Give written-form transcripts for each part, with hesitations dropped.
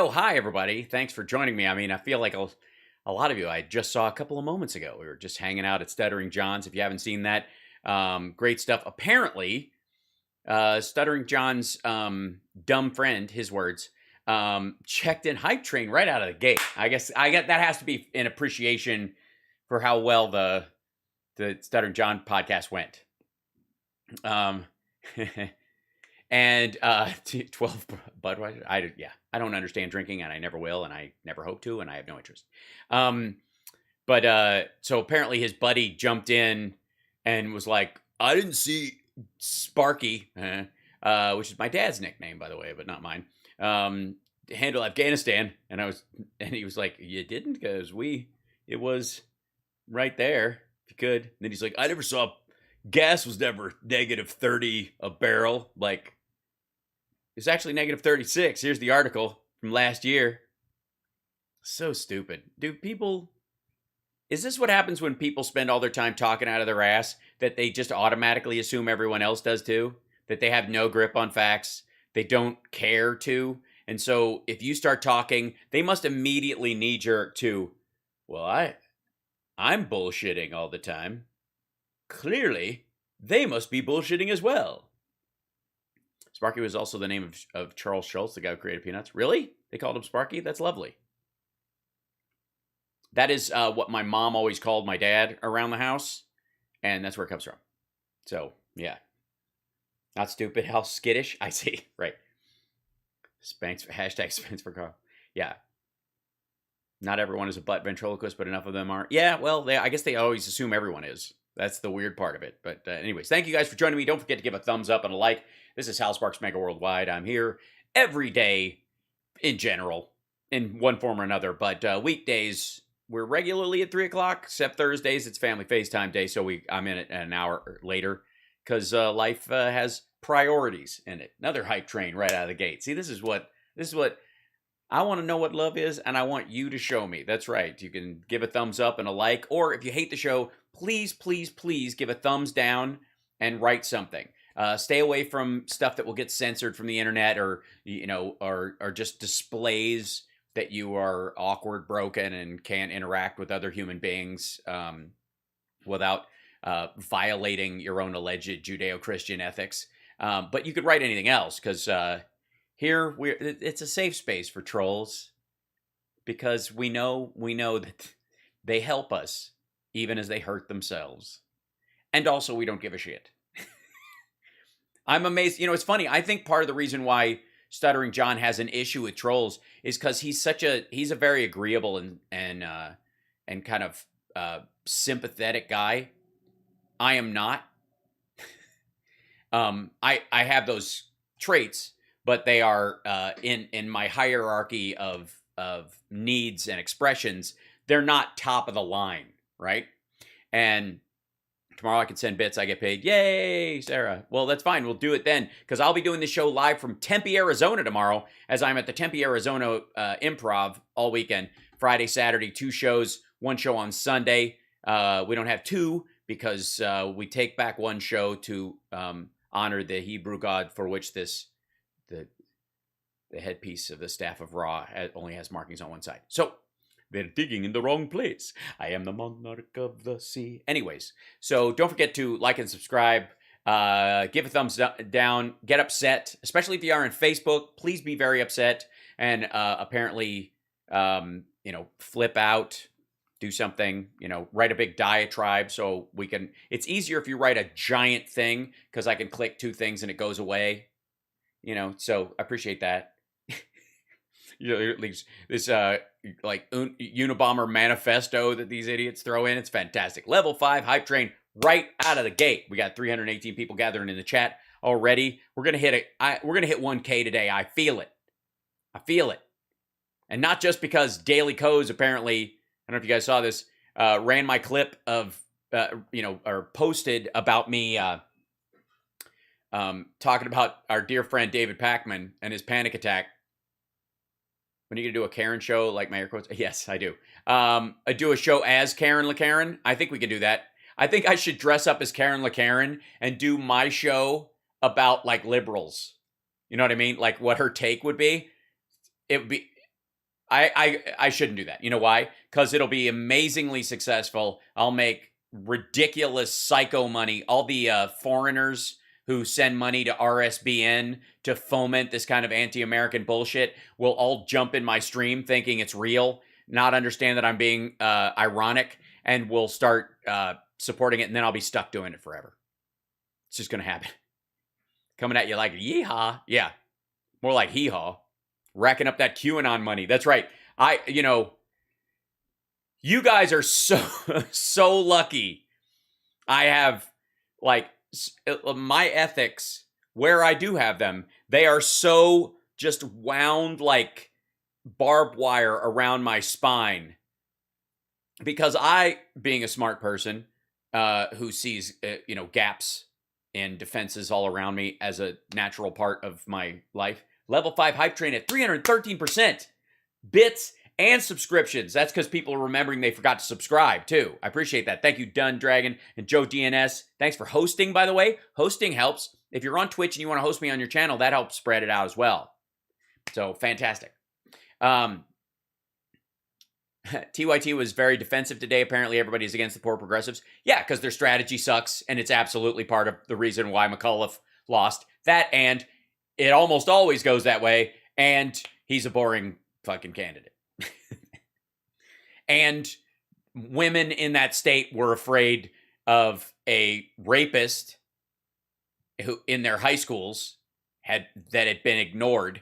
Yo, hi everybody. Thanks for joining me. I mean, I feel like a lot of you I just saw a couple of moments ago. We were just hanging out at Stuttering John's. If you haven't seen that, great stuff. Apparently, Stuttering John's dumb friend, his words, checked in Hype Train right out of the gate. I guess that has to be an appreciation for how well the Stuttering John podcast went. Um, and 12 Budweiser. I don't understand drinking, and I never will, and I never hope to, and I have no interest. But so apparently his buddy jumped in and was like, I didn't see Sparky, which is my dad's nickname, by the way, but not mine, handle Afghanistan. And he was like, you didn't? Because it was right there, if you could. And then he's like, I never saw, gas was never negative 30 a barrel. Like, it's actually negative 36. Here's the article from last year. So stupid. Is this what happens when people spend all their time talking out of their ass, that they just automatically assume everyone else does too? That they have no grip on facts, they don't care to, and so if you start talking, they must immediately knee-jerk to, well, I'm bullshitting all the time. Clearly, they must be bullshitting as well. Sparky was also the name of Charles Schultz, the guy who created Peanuts. Really? They called him Sparky? That's lovely. That is what my mom always called my dad around the house, and that's where it comes from. So, yeah. Not stupid, how skittish? I see. Right. Hashtag Spence for Carl. Yeah. Not everyone is a butt ventriloquist, but enough of them are. Yeah, well, I guess they always assume everyone is. That's the weird part of it. But anyways, thank you guys for joining me. Don't forget to give a thumbs up and a like. This is Hal Sparks Megaworldwide. I'm here every day in general, in one form or another. But weekdays, we're regularly at 3 o'clock, except Thursdays. It's family FaceTime day, so I'm in it an hour later because life has priorities in it. Another hype train right out of the gate. See, this is what I want to know what love is, and I want you to show me. That's right. You can give a thumbs up and a like, or if you hate the show, please, please, please give a thumbs down and write something. Stay away from stuff that will get censored from the internet, or or just displays that you are awkward, broken, and can't interact with other human beings without violating your own alleged Judeo-Christian ethics. But you could write anything else, because here it's a safe space for trolls, because we know that they help us even as they hurt themselves. And also, we don't give a shit. I'm amazed. It's funny. I think part of the reason why Stuttering John has an issue with trolls is because he's a very agreeable and kind of sympathetic guy. I am not. I have those traits, but they are in my hierarchy of needs and expressions. They're not top of the line, right? And tomorrow I can send bits. I get paid. Yay, Sarah. Well, that's fine. We'll do it then, because I'll be doing this show live from Tempe, Arizona tomorrow, as I'm at the Tempe, Arizona Improv all weekend. Friday, Saturday, 2 shows. 1 show on Sunday. We don't have 2 because we take back 1 show to honor the Hebrew God for which the headpiece of the staff of Ra only has markings on one side. So they're digging in the wrong place. I am the monarch of the sea. Anyways, so don't forget to like and subscribe. Give a thumbs down. Get upset, especially if you are on Facebook. Please be very upset and apparently, flip out. Do something. Write a big diatribe so we can. It's easier if you write a giant thing, because I can click 2 things and it goes away. So I appreciate that. This Unabomber manifesto that these idiots throw in. It's fantastic. Level 5 hype train right out of the gate. We got 318 people gathering in the chat already. We're gonna hit 1K today. I feel it. And not just because Daily Co's apparently, I don't know if you guys saw this, ran my clip of or posted about me talking about our dear friend David Pakman and his panic attack. When are you going to do a Karen show, like my air quotes? Yes, I do. I do a show as Karen LaKaren. I think we can do that. I think I should dress up as Karen LaKaren and do my show about, like, liberals. You know what I mean? Like, what her take would be. It would be, I shouldn't do that. You know why? Because it'll be amazingly successful. I'll make ridiculous psycho money. All the foreigners who send money to RSBN to foment this kind of anti-American bullshit will all jump in my stream thinking it's real, not understand that I'm being ironic, and will start supporting it, and then I'll be stuck doing it forever. It's just going to happen. Coming at you like, yeehaw. Yeah, more like hee-haw. Racking up that QAnon money. That's right. You guys are so lucky. I have, like, my ethics, where I do have them, they are so just wound like barbed wire around my spine. Because I, being a smart person who sees, gaps and defenses all around me as a natural part of my life, Level 5 hype train at 313%. Bits and subscriptions. That's because people are remembering they forgot to subscribe, too. I appreciate that. Thank you, Dun Dragon and Joe DNS. Thanks for hosting, by the way. Hosting helps. If you're on Twitch and you want to host me on your channel, that helps spread it out as well. So, fantastic. TYT was very defensive today. Apparently, everybody's against the poor progressives. Yeah, because their strategy sucks, and it's absolutely part of the reason why Mcauliffe lost. That, and it almost always goes that way, and he's a boring fucking candidate. And women in that state were afraid of a rapist who, in their high schools, had been ignored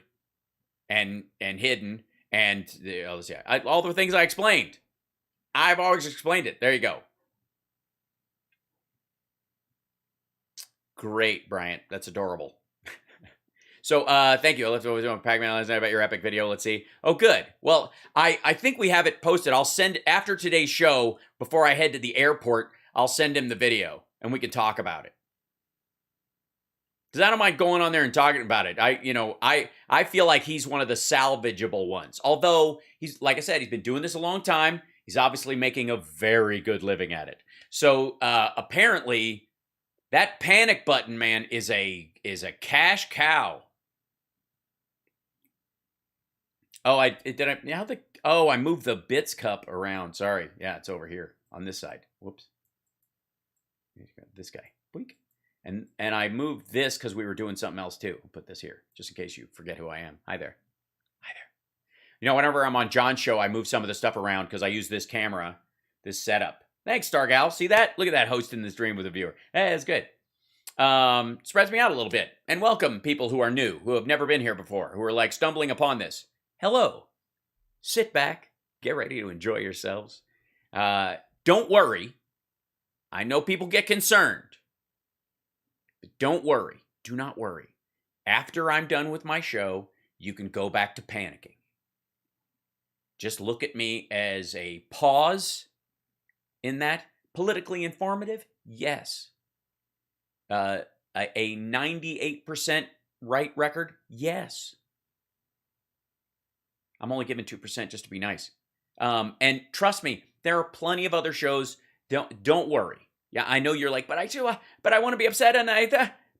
and hidden, and all the things I explained. I've always explained it. There you go. Great, Bryant. That's adorable. So, thank you. Let's always do Pac-Man about your epic video. Let's see. Oh, good. Well, I think we have it posted. I'll send, after today's show, before I head to the airport, I'll send him the video, and we can talk about it. Because I don't mind going on there and talking about it. I feel like he's one of the salvageable ones. Although, he's, like I said, he's been doing this a long time. He's obviously making a very good living at it. So, apparently, that panic button, man, is a cash cow. Oh, I moved the bits cup around. Sorry. Yeah, it's over here on this side. Whoops. This guy. Boink. And I moved this because we were doing something else too. I'll put this here just in case you forget who I am. Hi there. Hi there. Whenever I'm on John's show, I move some of the stuff around because I use this camera, this setup. Thanks, Stargal. See that? Look at that, hosting the stream with a viewer. Hey, that's good. Spreads me out a little bit. And welcome people who are new, who have never been here before, who are like stumbling upon this. Hello. Sit back. Get ready to enjoy yourselves. Don't worry. I know people get concerned. But don't worry. Do not worry. After I'm done with my show, you can go back to panicking. Just look at me as a pause in that. Politically informative? Yes. A 98% right record? Yes. I'm only giving 2% just to be nice. And trust me, there are plenty of other shows. Don't worry. Yeah, I know you're like, but I want to be upset, and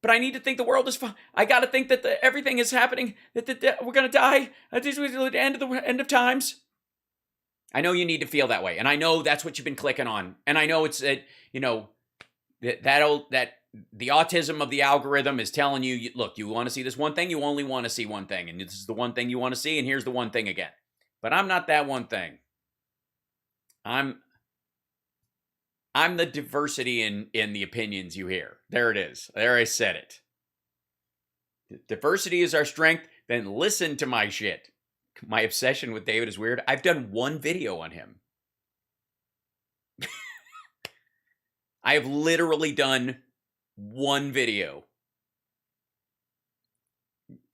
but I need to think the world is fine. I got to think that everything is happening. That we're gonna die. This was the end of times. I know you need to feel that way, and I know that's what you've been clicking on, and I know it's that the autism of the algorithm is telling you, look, you want to see this one thing, you only want to see one thing, and this is the one thing you want to see, and here's the one thing again. But I'm not that one thing. I'm the diversity in the opinions you hear. There it is. There I said it. Diversity is our strength. Then listen to my shit. My obsession with David is weird. I've done one video on him. I have literally done one video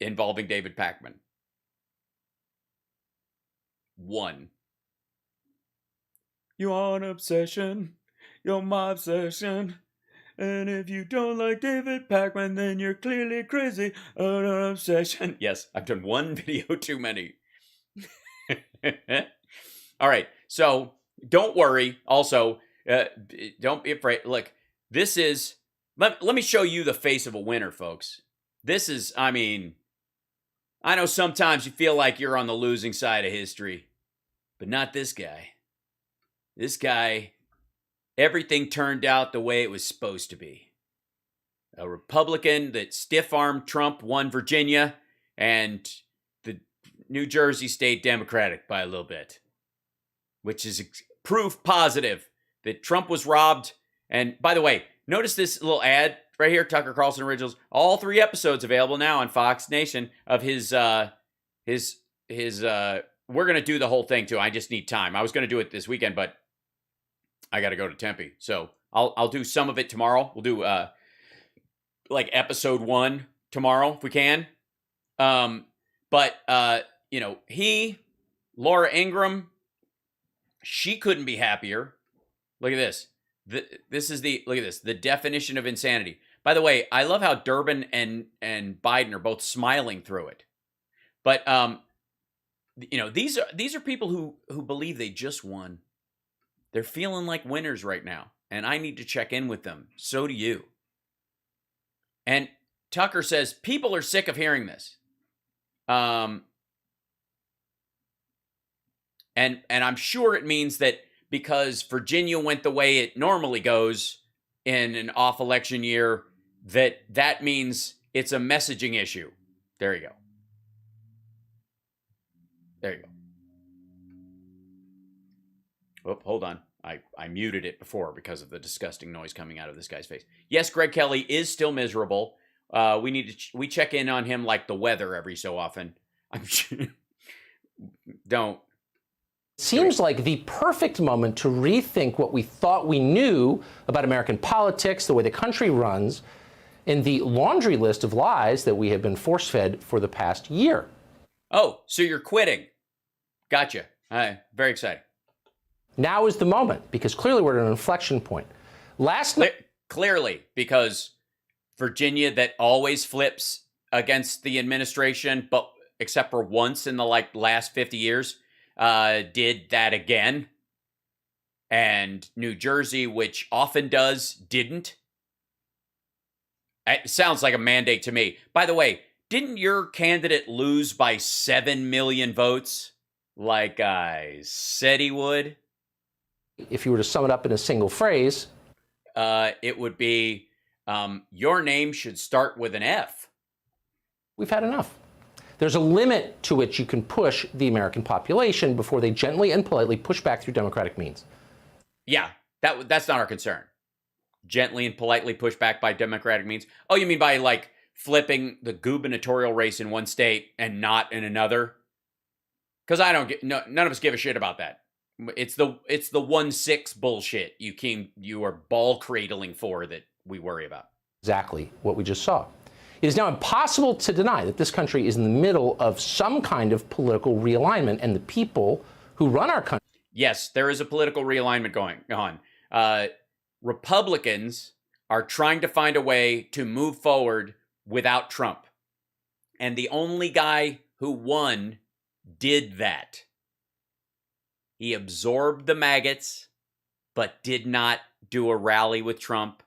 involving David Pakman. One. You want obsession? You're my obsession. And if you don't like David Pakman, then you're clearly crazy. An obsession. Yes, I've done one video too many. All right, so don't worry. Also, don't be afraid. Look, this is... Let me show you the face of a winner, folks. This is, I mean... I know sometimes you feel like you're on the losing side of history, but not this guy. This guy, everything turned out the way it was supposed to be. A Republican that stiff-armed Trump won Virginia, and the New Jersey stayed Democratic by a little bit, which is proof positive that Trump was robbed. And by the way, notice this little ad right here, Tucker Carlson Originals. All 3 episodes available now on Fox Nation of his we're going to do the whole thing too. I just need time. I was going to do it this weekend, but I got to go to Tempe. So I'll do some of it tomorrow. We'll do like episode 1 tomorrow if we can. But Laura Ingraham, she couldn't be happier. Look at this. Look at this. The definition of insanity. By the way, I love how Durbin and Biden are both smiling through it. But these are people who believe they just won. They're feeling like winners right now, and I need to check in with them. So do you. And Tucker says people are sick of hearing this. And I'm sure it means that because Virginia went the way it normally goes in an off-election year, that means it's a messaging issue. There you go. There you go. Oh, hold on. I muted it before because of the disgusting noise coming out of this guy's face. Yes, Greg Kelly is still miserable. We check in on him like the weather every so often. Don't. Seems like the perfect moment to rethink what we thought we knew about American politics, the way the country runs, and the laundry list of lies that we have been force-fed for the past year. Oh, so you're quitting. Gotcha. Very exciting. Now is the moment, because clearly we're at an inflection point. Clearly, because Virginia, that always flips against the administration, but except for once in the last 50 years, did that again. And New Jersey, which often does, didn't. It sounds like a mandate to me. By the way, didn't your candidate lose by 7 million votes like I said he would? If you were to sum it up in a single phrase, it would be, your name should start with an F. We've had enough. There's a limit to which you can push the American population before they gently and politely push back through democratic means. Yeah, that's not our concern. Gently and politely push back by democratic means. Oh, you mean by flipping the gubernatorial race in one state and not in another? Because none of us give a shit about that. It's the 1-6 bullshit you are ball cradling for that we worry about. Exactly what we just saw. It is now impossible to deny that this country is in the middle of some kind of political realignment, and the people who run our country. Yes, there is a political realignment going on. Republicans are trying to find a way to move forward without Trump. And the only guy who won did that. He absorbed the maggots, but did not do a rally with Trump.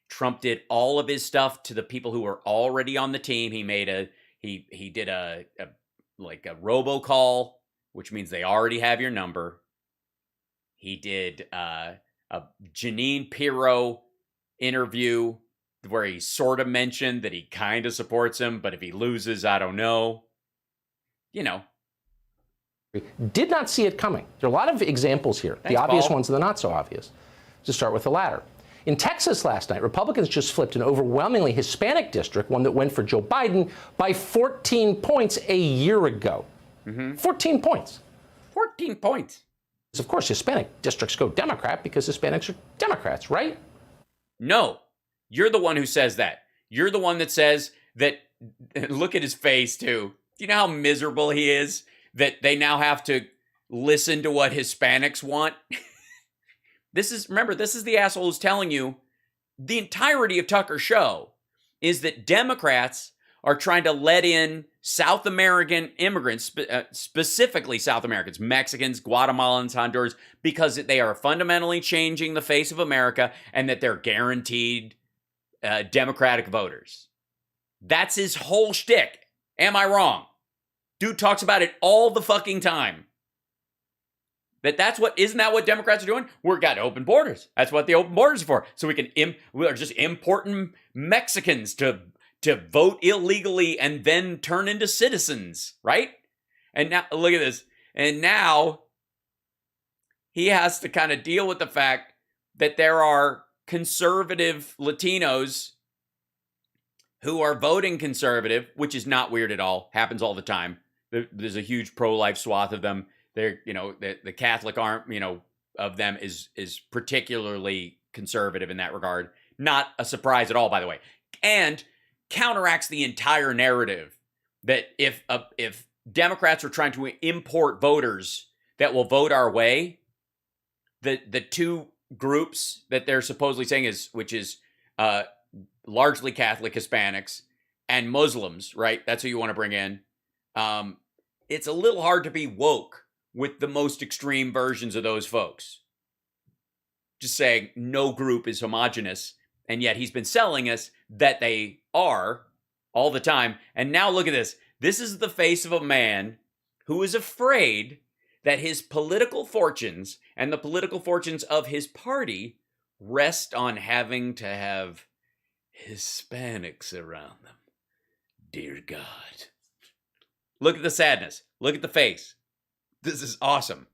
Trump did all of his stuff to the people who were already on the team. He did a robocall, which means they already have your number. He did a Jeanine Pirro interview where he sort of mentioned that he kind of supports him, but if he loses, I don't know. Did not see it coming. There are a lot of examples here. Thanks, the obvious Paul. ones and the not so obvious. To start with the latter. In Texas last night, Republicans just flipped an overwhelmingly Hispanic district, one that went for Joe Biden, by 14 points a year ago. 14 points. 14 points. Of course, Hispanic districts go Democrat because Hispanics are Democrats, right? No, you're the one who says that. You're the one that says that. Look at his face, too. Do you know how miserable he is that they now have to listen to what Hispanics want? Remember, this is the asshole who's telling you the entirety of Tucker's show is that Democrats are trying to let in South American immigrants, specifically South Americans, Mexicans, Guatemalans, Hondurans, because they are fundamentally changing the face of America and that they're guaranteed Democratic voters. That's his whole shtick. Am I wrong? Dude talks about it all the fucking time. Isn't that what Democrats are doing? We've got open borders. That's what the open borders are for. So we are just importing Mexicans to vote illegally and then turn into citizens, right? And now, look at this. And now he has to kind of deal with the fact that there are conservative Latinos who are voting conservative, which is not weird at all. Happens all the time. There's a huge pro-life swath of them. They're, the Catholic arm, of them is particularly conservative in that regard. Not a surprise at all, by the way. And counteracts the entire narrative that if Democrats are trying to import voters that will vote our way, the two groups that they're supposedly saying which is largely Catholic Hispanics and Muslims, right? That's who you want to bring in. It's a little hard to be woke with the most extreme versions of those folks. Just saying no group is homogenous, and yet he's been selling us that they are all the time. And now look at this. This is the face of a man who is afraid that his political fortunes and the political fortunes of his party rest on having to have Hispanics around them. Dear God. Look at the sadness. Look at the face. This is awesome.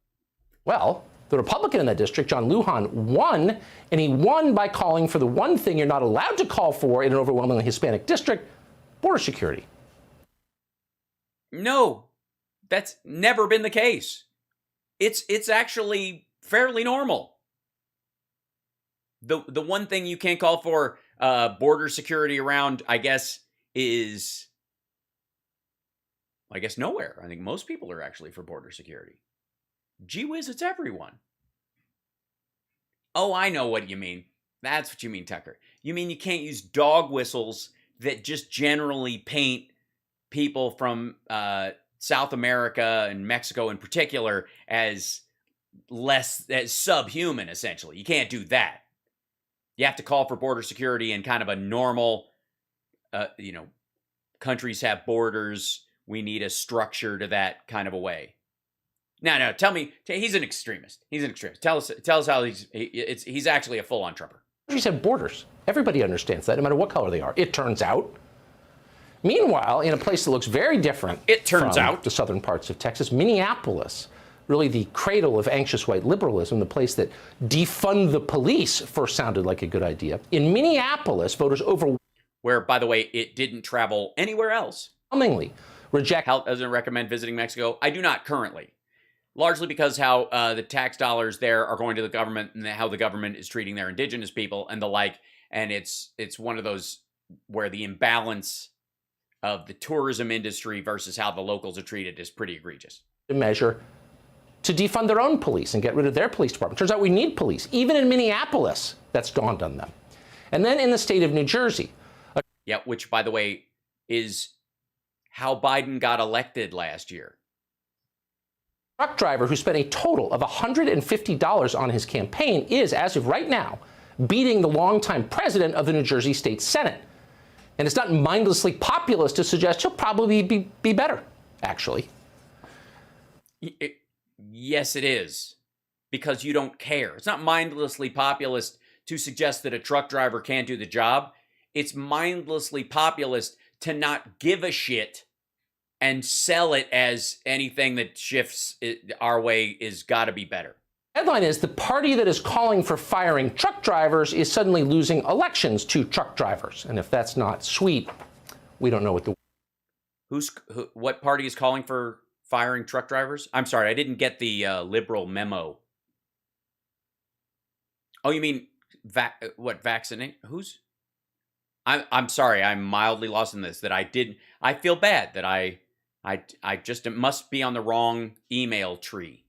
Well, the Republican in that district, John Lujan, won, and he won by calling for the one thing you're not allowed to call for in an overwhelmingly Hispanic district, border security. No, that's never been the case. It's actually fairly normal. The one thing you can't call for border security around, I guess, is nowhere. I think most people are actually for border security. Gee whiz, it's everyone. Oh, I know what you mean. That's what you mean, Tucker. You mean you can't use dog whistles that just generally paint people from South America and Mexico in particular as subhuman, essentially. You can't do that. You have to call for border security in kind of a normal, countries have borders. We need a structure to that kind of a way. No, tell me, he's an extremist. He's an extremist. Tell us how he's actually a full-on Trumper. Countries have borders. Everybody understands that, no matter what color they are, it turns out. Meanwhile, in a place that looks very different from the southern parts of Texas, Minneapolis, really the cradle of anxious white liberalism, the place that defund the police first sounded like a good idea. In Minneapolis, voters where, by the way, it didn't travel anywhere else. Overwhelmingly reject. Health doesn't recommend visiting Mexico. I do not currently. Largely because how the tax dollars there are going to the government and how the government is treating their indigenous people and the like. And it's one of those where the imbalance of the tourism industry versus how the locals are treated is pretty egregious. A measure to defund their own police and get rid of their police department. Turns out we need police. Even in Minneapolis, that's dawned on them. And then in the state of New Jersey. Yeah, which, by the way, is how Biden got elected last year. Truck driver who spent a total of $150 on his campaign is, as of right now, beating the longtime president of the New Jersey State Senate. And it's not mindlessly populist to suggest he'll probably be better, actually. Yes, it is. Because you don't care. It's not mindlessly populist to suggest that a truck driver can't do the job. It's mindlessly populist to not give a shit and sell it as anything that shifts our way is got to be better. Headline is the party that is calling for firing truck drivers is suddenly losing elections to truck drivers. And if that's not sweet, we don't know what the... What party is calling for firing truck drivers? I'm sorry, I didn't get the liberal memo. Oh, you mean vaccinate? Who's? I'm sorry, I'm mildly lost in this. I feel bad that I just, it must be on the wrong email tree.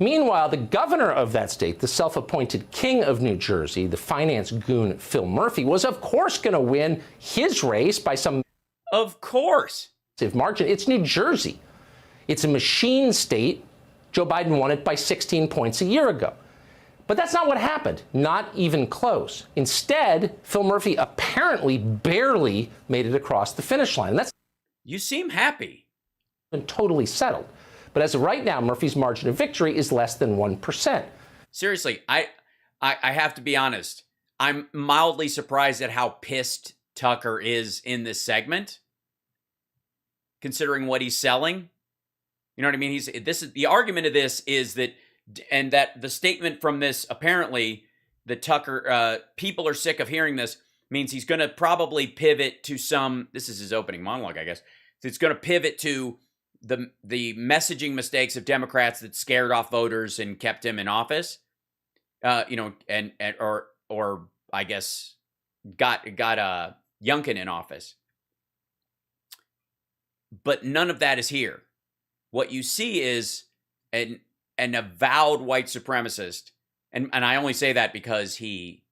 Meanwhile, the governor of that state, the self-appointed king of New Jersey, the finance goon Phil Murphy, was of course going to win his race by some... Of course. ...margin. It's New Jersey. It's a machine state. Joe Biden won it by 16 points a year ago. But that's not what happened. Not even close. Instead, Phil Murphy apparently barely made it across the finish line. And that's... You seem happy. Been totally settled. But as of right now, Murphy's margin of victory is less than 1%. Seriously, I have to be honest. I'm mildly surprised at how pissed Tucker is in this segment, considering what he's selling. You know what I mean? This is the argument of this is that, and that the statement from this apparently that Tucker people are sick of hearing this means he's going to probably pivot to some. This is his opening monologue, I guess. It's going to pivot to the messaging mistakes of Democrats that scared off voters and kept him in office. Or I guess got Youngkin in office. But none of that is here. What you see is an avowed white supremacist. And I only say that because he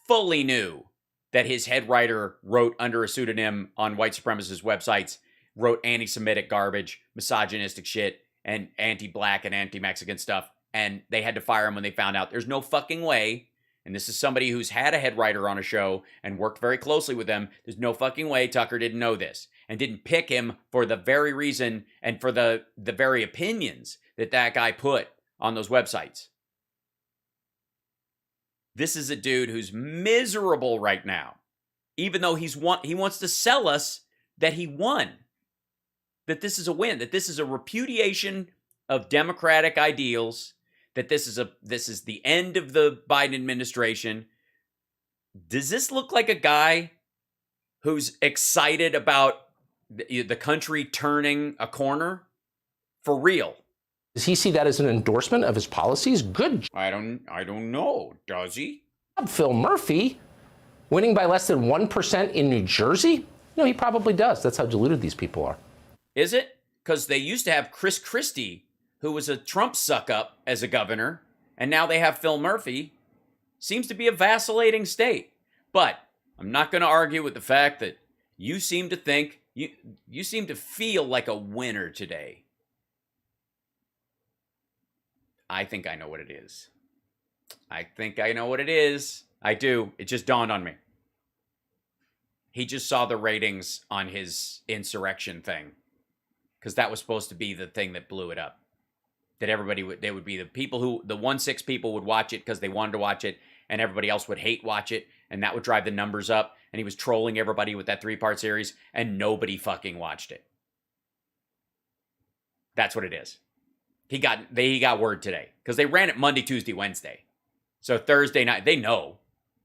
fully knew that his head writer wrote under a pseudonym on white supremacist websites, wrote anti-Semitic garbage, misogynistic shit, and anti-black and anti-Mexican stuff. And they had to fire him when they found out. There's no fucking way. And this is somebody who's had a head writer on a show and worked very closely with them. There's no fucking way Tucker didn't know this and didn't pick him for the very reason and for the very opinions that guy put on those websites. This is a dude who's miserable right now, even though he wants to sell us that he won, that this is a win, that this is a repudiation of democratic ideals, that this is the end of the Biden administration. Does this look like a guy who's excited about the country turning a corner? For real? Does he see that as an endorsement of his policies? Good I don't know. Does he? job, Phil Murphy. Winning by less than 1% in New Jersey? No, he probably does. That's how deluded these people are. Is it? Because they used to have Chris Christie, who was a Trump suck-up as a governor, and now they have Phil Murphy. Seems to be a vacillating state. But I'm not going to argue with the fact that you seem to think, you seem to feel like a winner today. I think I know what it is. I do. It just dawned on me. He just saw the ratings on his insurrection thing. Because that was supposed to be the thing that blew it up. That they would be the people who, the 1-6 people would watch it because they wanted to watch it, and everybody else would hate watch it, and that would drive the numbers up, and he was trolling everybody with that 3-part series, and nobody fucking watched it. That's what it is. He got word today, because they ran it Monday, Tuesday, Wednesday. So Thursday night, they know.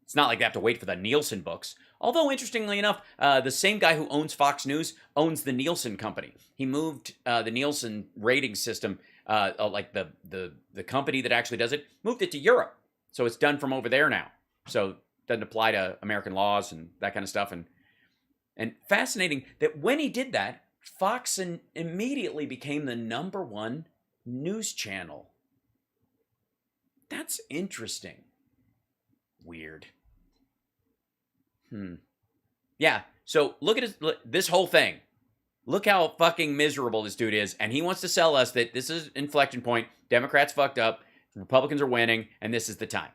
It's not like they have to wait for the Nielsen books. Although, interestingly enough, the same guy who owns Fox News owns the Nielsen company. He moved the Nielsen rating system, like the company that actually does it, moved it to Europe. So it's done from over there now. So it doesn't apply to American laws and that kind of stuff. And fascinating that when he did that, Fox immediately became the #1 news channel. That's interesting. Weird. Yeah, so look at this whole thing. Look how fucking miserable this dude is, and he wants to sell us that this is an inflection point. Democrats fucked up, Republicans are winning, and this is the time.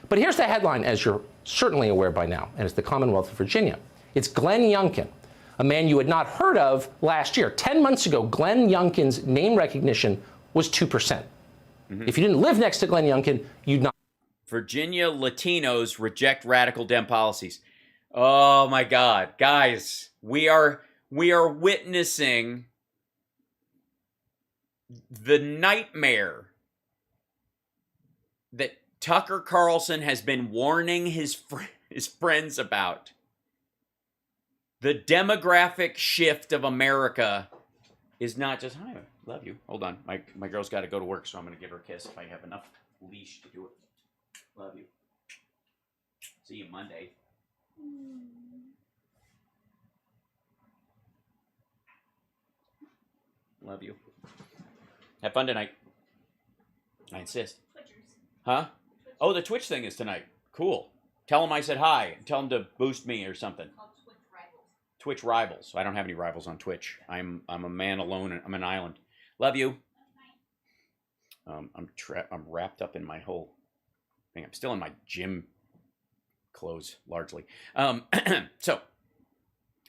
But here's the headline, as you're certainly aware by now, and it's the Commonwealth of Virginia. It's Glenn Youngkin, a man you had not heard of last year. 10 months ago, Glenn Youngkin's name recognition was 2%. If you didn't live next to Glenn Youngkin, you'd not. Virginia Latinos reject radical Dem policies. Oh my God, guys, we are witnessing the nightmare that Tucker Carlson has been warning his friends about. The demographic shift of America is not just, hi, I love you. Hold on, my girl's got to go to work, so I'm going to give her a kiss if I have enough leash to do it. Love you. See you Monday. Love you. Have fun tonight. I insist. Twitchers. Huh? Oh, the Twitch thing is tonight. Cool. Tell them I said hi. Tell them to boost me or something. Twitch Rivals. Twitch Rivals. I don't have any rivals on Twitch. I'm a man alone. I'm an island. Love you. I'm wrapped up in my whole thing. I'm still in my gym clothes, largely. So,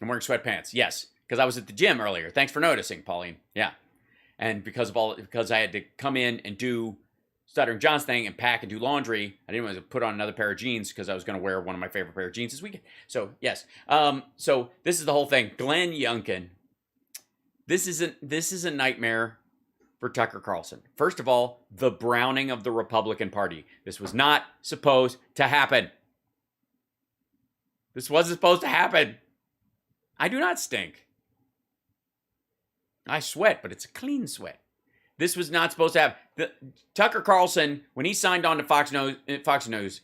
I'm wearing sweatpants. Yes, because I was at the gym earlier. Thanks for noticing, Pauline. Yeah, and because I had to come in and do Stuttering John's thing and pack and do laundry, I didn't want to put on another pair of jeans because I was going to wear one of my favorite pair of jeans this weekend. So yes, so this is the whole thing. Glenn Youngkin. This is a nightmare for Tucker Carlson. First of all, the browning of the Republican Party. This was not supposed to happen. This wasn't supposed to happen. I do not stink. I sweat, but it's a clean sweat. This was not supposed to happen. Tucker Carlson, when he signed on to Fox News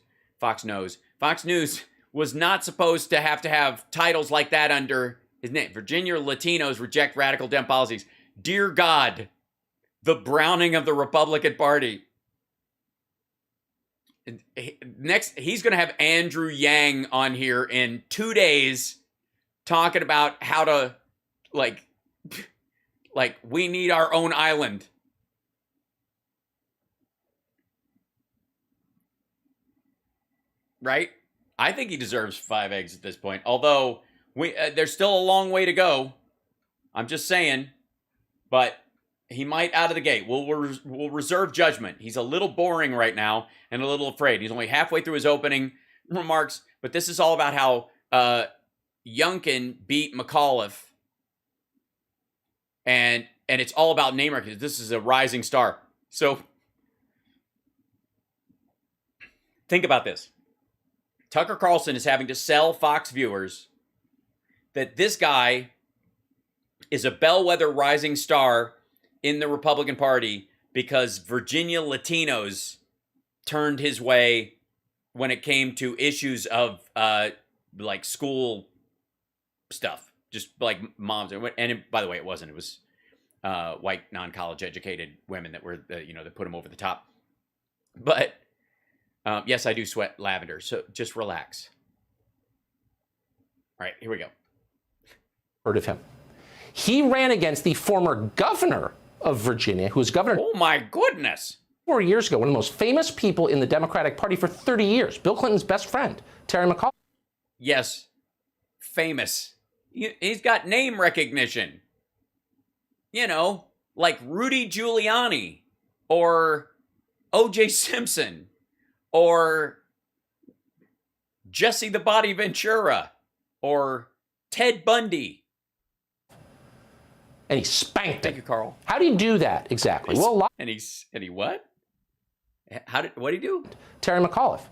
was not supposed to have titles like that under his name. Virginia Latinos reject radical Dem policies. Dear God, the browning of the Republican Party. Next, he's going to have Andrew Yang on here in 2 days talking about how to, like we need our own island. Right? I think he deserves 5 eggs at this point. Although, there's still a long way to go. I'm just saying. But he might out of the gate. We'll reserve judgment. He's a little boring right now and a little afraid. He's only halfway through his opening remarks. But this is all about how Youngkin beat Mcauliffe. And it's all about name recognition. This is a rising star. So think about this. Tucker Carlson is having to sell Fox viewers that this guy is a bellwether rising star in the Republican Party because Virginia Latinos turned his way when it came to issues of like school stuff, just like moms. And by the way, it wasn't. It was white, non-college educated women that were, that put him over the top. But yes, I do sweat lavender, so just relax. All right, here we go. Heard of him. He ran against the former governor of Virginia, who was governor. Oh my goodness. 4 years ago, one of the most famous people in the Democratic Party for 30 years, Bill Clinton's best friend, Terry Mcauliffe. Yes, famous. He's got name recognition. Like Rudy Giuliani or O.J. Simpson or Jesse the Body Ventura or Ted Bundy. And he spanked him. Thank you, Carl. How do you do that exactly? And he what? What did he do? Terry Mcauliffe.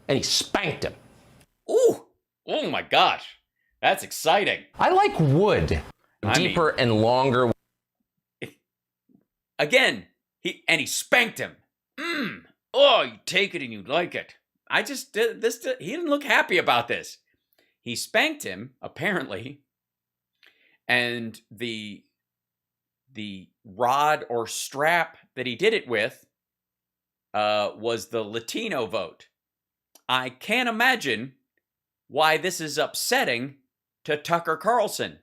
And he spanked him. Ooh! Oh my gosh. That's exciting. I like wood. Deeper and longer. Again, he spanked him. Oh, you take it and you like it. I just did this. He didn't look happy about this. He spanked him, apparently. And the rod or strap that he did it with was the Latino vote. I can't imagine why this is upsetting to Tucker Carlson.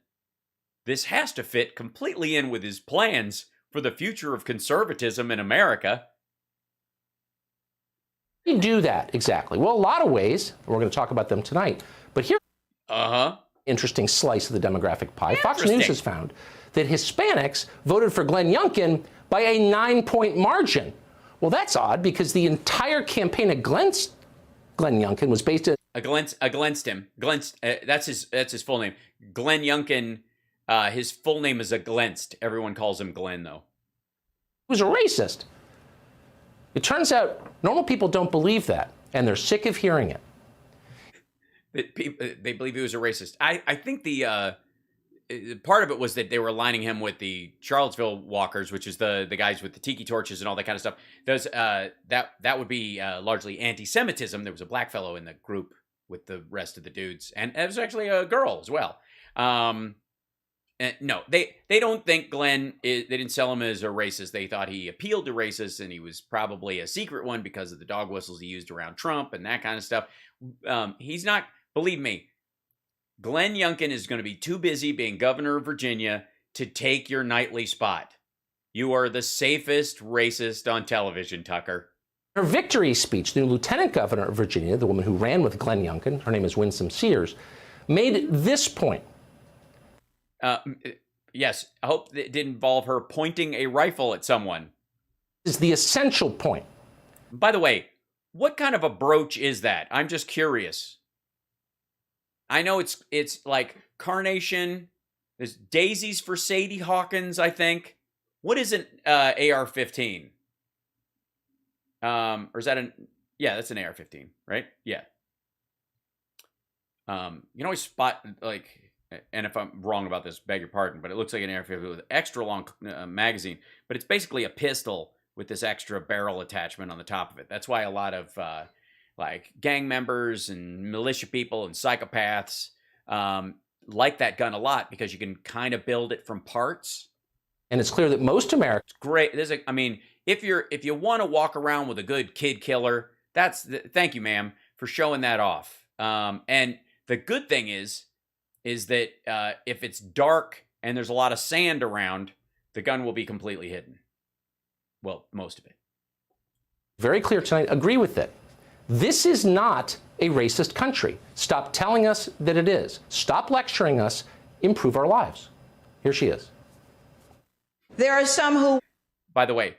This has to fit completely in with his plans for the future of conservatism in America. How do you do that exactly? Well, a lot of ways. We're going to talk about them tonight. But here, interesting slice of the demographic pie. Fox News has found that Hispanics voted for Glenn Youngkin by a 9-point margin. Well, that's odd because the entire campaign against Glenn Youngkin was based on against him. That's his full name. Glenn Youngkin. His full name is Glenst. Everyone calls him Glenn, though. He was a racist. It turns out normal people don't believe that, and they're sick of hearing it. They believe he was a racist. I think the part of it was that they were aligning him with the Charlottesville Walkers, which is the guys with the tiki torches and all that kind of stuff. Those that would be largely anti-Semitism. There was a black fellow in the group with the rest of the dudes, and it was actually a girl as well. No, they don't think Glenn they didn't sell him as a racist. They thought he appealed to racists, and he was probably a secret one because of the dog whistles he used around Trump and that kind of stuff. He's not. Believe me, Glenn Youngkin is going to be too busy being governor of Virginia to take your nightly spot. You are the safest racist on television, Tucker. Her victory speech, the new lieutenant governor of Virginia, the woman who ran with Glenn Youngkin, her name is Winsome Sears, made this point. Yes, I hope it didn't involve her pointing a rifle at someone. This is the essential point. By the way, what kind of a brooch is that? I'm just curious. I know it's like carnation. There's daisies for Sadie Hawkins, I think. What is an AR-15? Or is that yeah, that's an AR-15, right? Yeah. You can always spot, like, and if I'm wrong about this, beg your pardon, but it looks like an AR-15 with an extra long magazine, but it's basically a pistol with this extra barrel attachment on the top of it. That's why a lot of like gang members and militia people and psychopaths like that gun a lot, because you can kind of build it from parts. And it's clear that most Americans... Great. I mean, if you want to walk around with a good kid killer, thank you, ma'am, for showing that off. And the good thing is that if it's dark and there's a lot of sand around, the gun will be completely hidden. Well, most of it. Very clear tonight, agree with it. This is not a racist country. Stop telling us that it is. Stop lecturing us. Improve our lives. Here she is. There are some who... By the way,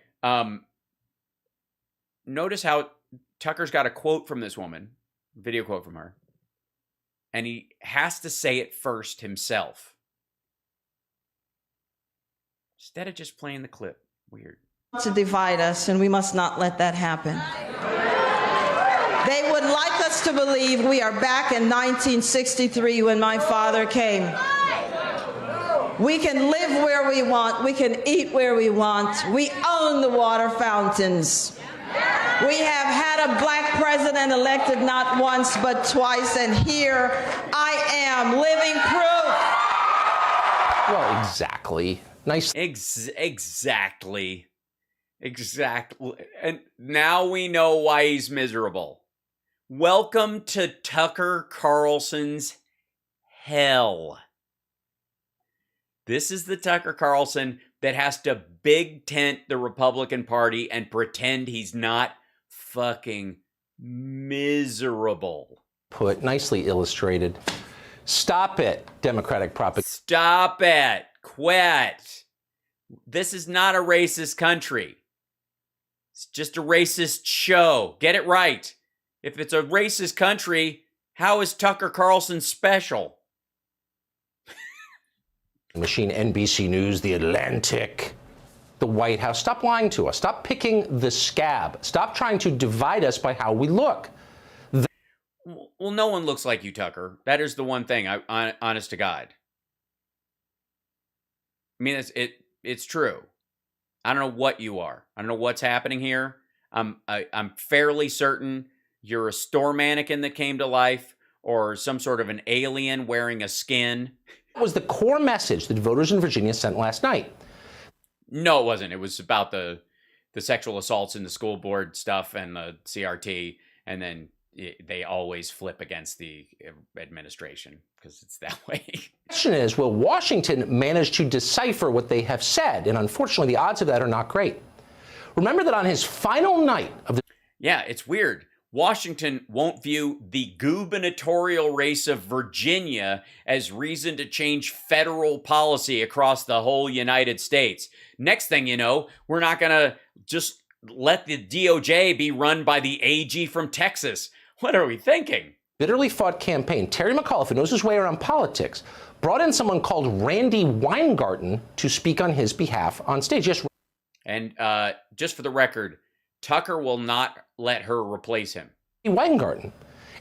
notice how Tucker's got a quote from this woman, video quote from her, and he has to say it first himself, instead of just playing the clip. Weird. To divide us, and we must not let that happen. They would like us to believe we are back in 1963 when my father came. We can live where we want. We can eat where we want. We own the water fountains. We have had a black president elected not once but twice, and here I am, living proof. Well, exactly. Nice. Exactly. And now we know why he's miserable. Welcome to Tucker Carlson's hell. This is the Tucker Carlson that has to big tent the Republican Party and pretend he's not fucking miserable. Put, nicely illustrated. Stop it, Democratic propaganda. Stop it. Quit. This is not a racist country. It's just a racist show. Get it right. If it's a racist country, how is Tucker Carlson special? Machine, NBC News, The Atlantic, the White House. Stop lying to us. Stop picking the scab. Stop trying to divide us by how we look. Well, no one looks like you, Tucker. That is the one thing, honest to God. I mean, it's true. I don't know what you are. I don't know what's happening here. I'm fairly certain you're a store mannequin that came to life, or some sort of an alien wearing a skin. That was the core message that voters in Virginia sent last night. No, it wasn't. It was about the sexual assaults in the school board stuff and the CRT, and then they always flip against the administration because it's that way. The question is, will Washington manage to decipher what they have said? And unfortunately, the odds of that are not great. Remember that on his final night of the... Yeah, it's weird. Washington won't view the gubernatorial race of Virginia as reason to change federal policy across the whole United States. Next thing you know, we're not going to just let the DOJ be run by the AG from Texas. What are we thinking? Bitterly fought campaign. Terry McAuliffe, who knows his way around politics, brought in someone called Randy Weingarten to speak on his behalf on stage. Yes. And just for the record, Tucker will not let her replace him. Weingarten,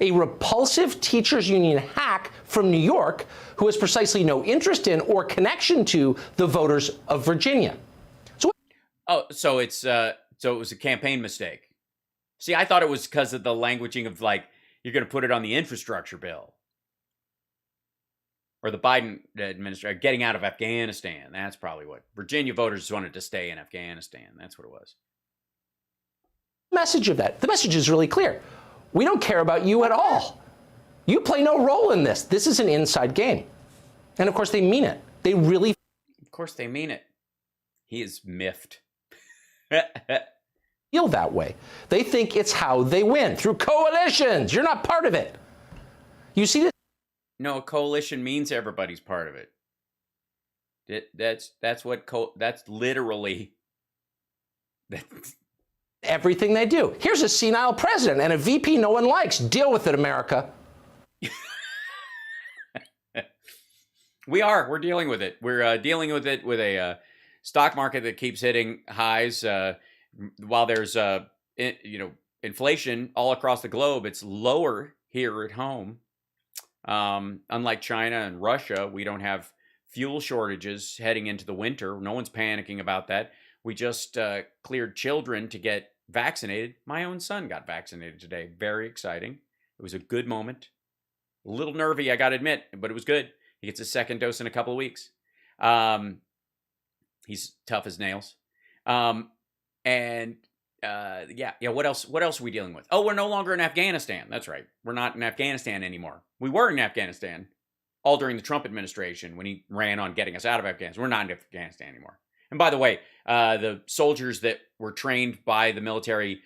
a repulsive teachers union hack from New York who has precisely no interest in or connection to the voters of Virginia. So it was a campaign mistake. See, I thought it was because of the languaging of, like, you're going to put it on the infrastructure bill. Or the Biden administration, getting out of Afghanistan. That's probably what. Virginia voters wanted to stay in Afghanistan. That's what it was. Message of that. The message is really clear. We don't care about you at all. You play no role in this. This is an inside game. And of course they mean it. They really... Of course they mean it. He is miffed. Feel that way. They think it's how they win, through coalitions. You're not part of it. You see this? No, a coalition means everybody's part of it. That's literally everything they do. Here's a senile president and a VP no one likes. Deal with it, America. We're dealing with it. We're dealing with it with a stock market that keeps hitting highs while there's inflation all across the globe. It's lower here at home. Unlike China and Russia, we don't have fuel shortages heading into the winter. No one's panicking about that. We just cleared children to get vaccinated. My own son got vaccinated today. Very exciting. It was a good moment. A little nervy, I got to admit, but it was good. He gets his second dose in a couple of weeks. He's tough as nails. What else? What else are we dealing with? Oh, we're no longer in Afghanistan. That's right. We're not in Afghanistan anymore. We were in Afghanistan all during the Trump administration when he ran on getting us out of Afghanistan. We're not in Afghanistan anymore. And by the way, the soldiers that were trained by the military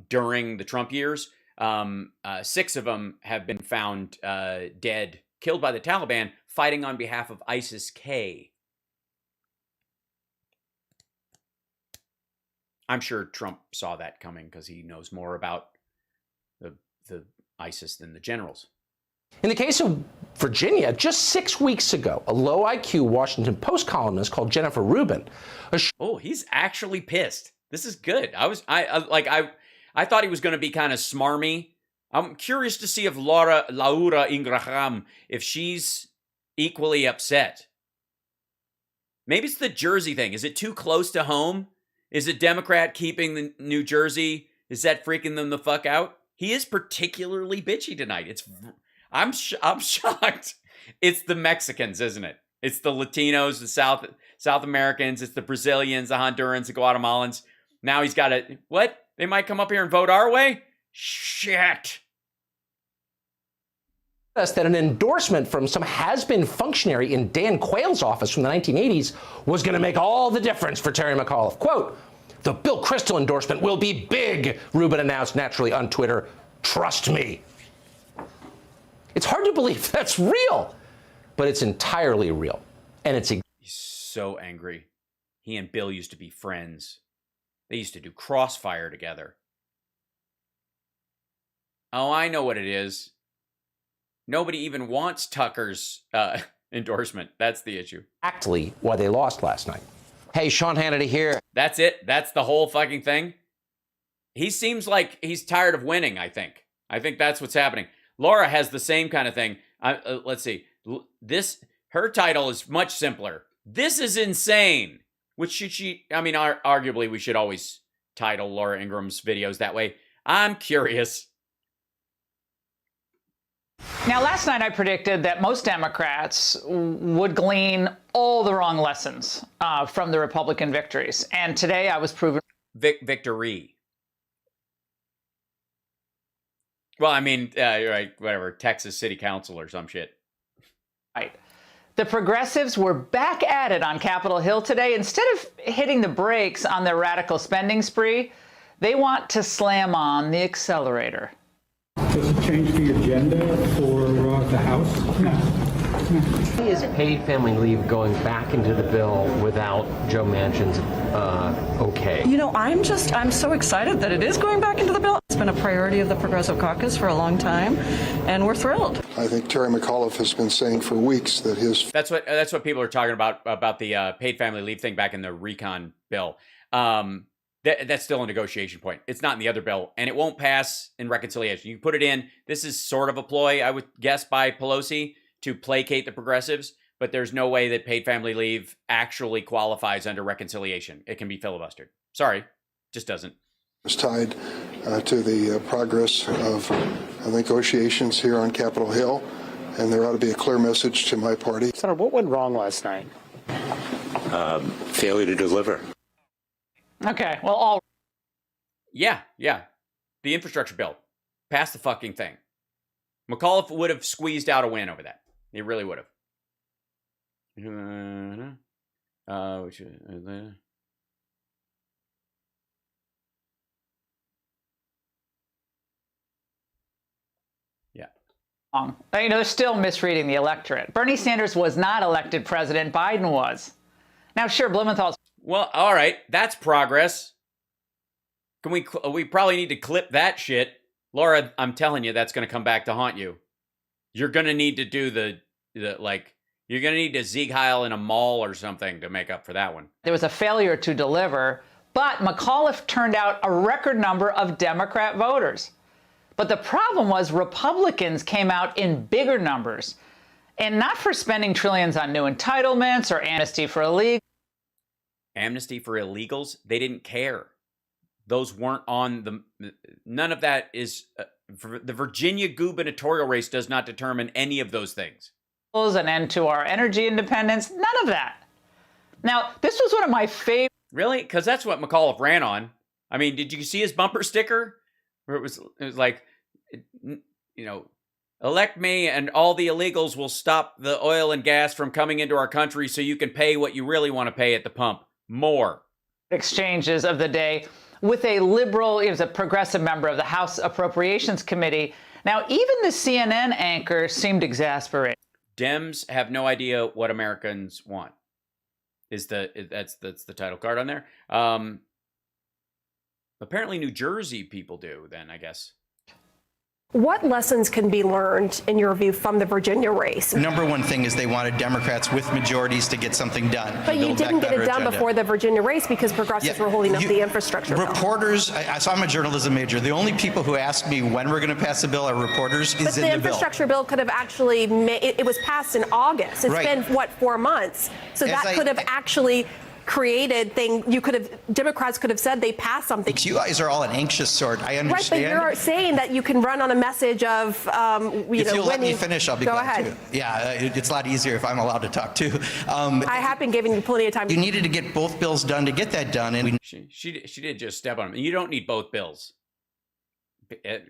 during the Trump years, 6 of them have been found dead, killed by the Taliban, fighting on behalf of ISIS-K. I'm sure Trump saw that coming because he knows more about the ISIS than the generals. In the case of Virginia, just 6 weeks ago, a low IQ Washington Post columnist called Jennifer Rubin. He's actually pissed. This is good. I thought he was going to be kind of smarmy. I'm curious to see if Laura Ingraham, if she's equally upset. Maybe it's the Jersey thing. Is it too close to home? Is a Democrat keeping the New Jersey? Is that freaking them the fuck out? He is particularly bitchy tonight. I'm shocked. It's the Mexicans, isn't it? It's the Latinos, the South Americans. It's the Brazilians, the Hondurans, the Guatemalans. Now he's got what? They might come up here and vote our way? Shit. That an endorsement from some has-been functionary in Dan Quayle's office from the 1980s was going to make all the difference for Terry McAuliffe. Quote, "The Bill Kristol endorsement will be big," Rubin announced naturally on Twitter. "Trust me." It's hard to believe that's real, but it's entirely real. And he's so angry. He and Bill used to be friends. They used to do Crossfire together. Oh, I know what it is. Nobody even wants Tucker's endorsement. That's the issue. Exactly why they lost last night. Hey, Sean Hannity here. That's it? That's the whole fucking thing? He seems like he's tired of winning, I think. I think that's what's happening. Laura has the same kind of thing. Let's see. Her title is much simpler. This is insane. Which should she... I mean, arguably, we should always title Laura Ingram's videos that way. I'm curious. Now, last night I predicted that most Democrats would glean all the wrong lessons from the Republican victories. And today I was proven... Victory. Well, I mean, you're right, whatever, Texas City Council or some shit. Right. The progressives were back at it on Capitol Hill today. Instead of hitting the brakes on their radical spending spree, they want to slam on the accelerator. Does it change the agenda for the House? No. Is paid family leave going back into the bill without Joe Manchin's okay? You know, I'm so excited that it is going back into the bill. It's been a priority of the Progressive Caucus for a long time, and we're thrilled. I think Terry McAuliffe has been saying for weeks that his... That's what people are talking about the paid family leave thing back in the recon bill. That's still a negotiation point. It's not in the other bill, and it won't pass in reconciliation. You put it in. This is sort of a ploy, I would guess, by Pelosi to placate the progressives, but there's no way that paid family leave actually qualifies under reconciliation. It can be filibustered. Sorry, just doesn't. It's tied to the progress of negotiations here on Capitol Hill, and there ought to be a clear message to my party. Senator, what went wrong last night? Failure to deliver. Okay, well, Yeah. The infrastructure bill. Pass the fucking thing. McAuliffe would have squeezed out a win over that. He really would have. Yeah. wrong. You know, they're still misreading the electorate. Bernie Sanders was not elected president. Biden was. Now, sure, Blumenthal's. Well, all right, that's progress. Can we probably need to clip that shit. Laura, I'm telling you, that's going to come back to haunt you. You're going to need to do you're going to need to Sieg Heil in a mall or something to make up for that one. There was a failure to deliver, but Mcauliffe turned out a record number of Democrat voters. But the problem was Republicans came out in bigger numbers, and not for spending trillions on new entitlements or amnesty for illegals. Amnesty for illegals? They didn't care. Those weren't on none of that is, the Virginia gubernatorial race does not determine any of those things. An end to our energy independence, none of that. Now, this was one of my favorite. Really? Because that's what Mcauliffe ran on. I mean, did you see his bumper sticker? Where it was like, you know, elect me and all the illegals will stop the oil and gas from coming into our country so you can pay what you really want to pay at the pump. More. Exchanges of the day with a liberal, he was a progressive member of the House Appropriations Committee. Now, even the CNN anchor seemed exasperated. Dems have no idea what Americans want. That's the title card on there. Apparently New Jersey people do then, I guess. What lessons can be learned, in your view, from the Virginia race? Number one thing is they wanted Democrats with majorities to get something done. But you didn't get it done before the Virginia race because progressives were holding up the infrastructure bill. Reporters, so I'm a journalism major. The only people who ask me when we're going to pass a bill are reporters. But the infrastructure bill could have actually it was passed in August. It's been, what, 4 months? So that could have actually created Democrats could have said they passed something. You guys are all an anxious sort. I understand. Right, but you're saying that you can run on a message of, if you'll let me finish, I'll be glad ahead. to. Yeah, it's a lot easier if I'm allowed to talk too. I have been giving you plenty of time. You needed to get both bills done to get that done, and she did just step on him. You don't need both bills.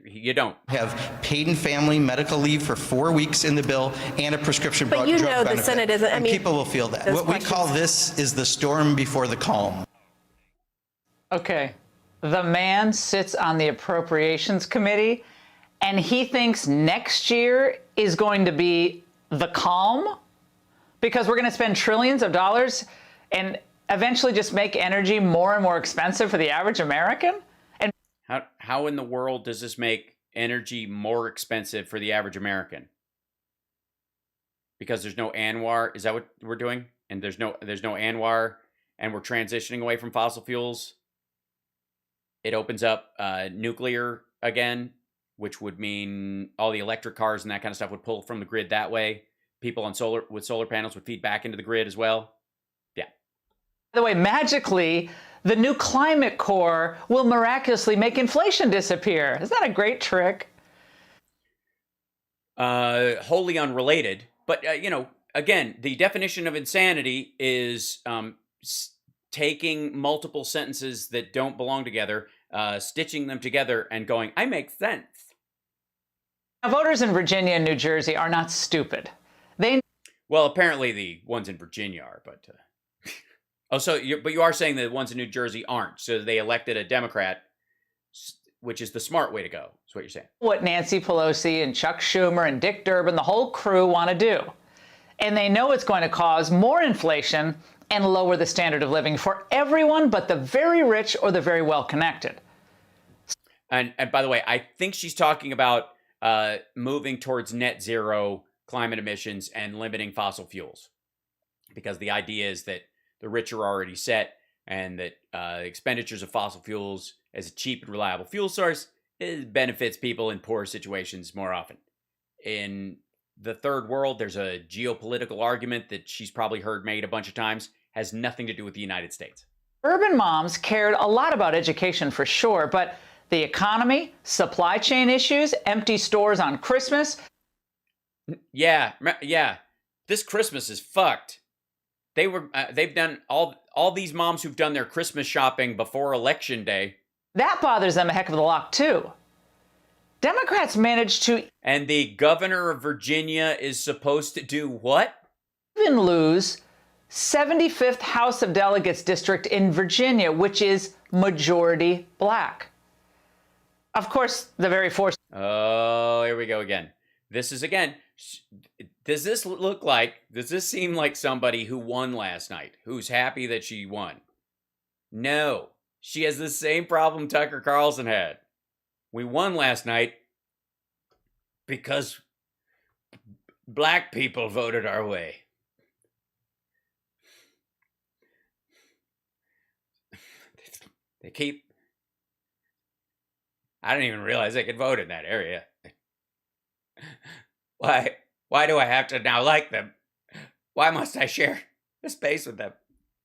You don't have paid and family medical leave for 4 weeks in the bill and a prescription drug benefit. But you know the Senate isn't. I mean, people will feel that. What we call this is the storm before the calm. Okay, the man sits on the Appropriations Committee, and he thinks next year is going to be the calm because we're going to spend trillions of dollars and eventually just make energy more and more expensive for the average American. How in the world does this make energy more expensive for the average American? Because there's no ANWR, is that what we're doing? And there's no ANWR, and we're transitioning away from fossil fuels. It opens up nuclear again, which would mean all the electric cars and that kind of stuff would pull from the grid that way. People on with solar panels would feed back into the grid as well. Yeah. By the way, magically, the new climate core will miraculously make inflation disappear. Isn't that a great trick? Wholly unrelated. But, again, the definition of insanity is taking multiple sentences that don't belong together, stitching them together and going, I make sense. Now, voters in Virginia and New Jersey are not stupid. Well, apparently the ones in Virginia are, but... but you are saying that the ones in New Jersey aren't. So they elected a Democrat, which is the smart way to go. That's what you're saying. What Nancy Pelosi and Chuck Schumer and Dick Durbin, the whole crew want to do. And they know it's going to cause more inflation and lower the standard of living for everyone but the very rich or the very well-connected. And by the way, I think she's talking about moving towards net zero climate emissions and limiting fossil fuels. Because the idea is that the rich are already set, and that expenditures of fossil fuels as a cheap and reliable fuel source benefits people in poor situations more often. In the third world, there's a geopolitical argument that she's probably heard made a bunch of times, has nothing to do with the United States. Urban moms cared a lot about education for sure, but the economy, supply chain issues, empty stores on Christmas. Yeah. This Christmas is fucked. They've done all these moms who've done their Christmas shopping before Election Day. That bothers them a heck of a lot, too. Democrats managed to... And the governor of Virginia is supposed to do what? Even lose 75th House of Delegates district in Virginia, which is majority black. Of course, the very forced... Oh, here we go again. this is again, does this seem like somebody who won last night, who's happy that she won? No, she has the same problem Tucker Carlson had. We won last night because black people voted our way. I didn't even realize they could vote in that area. Why do I have to now like them? Why must I share the space with them?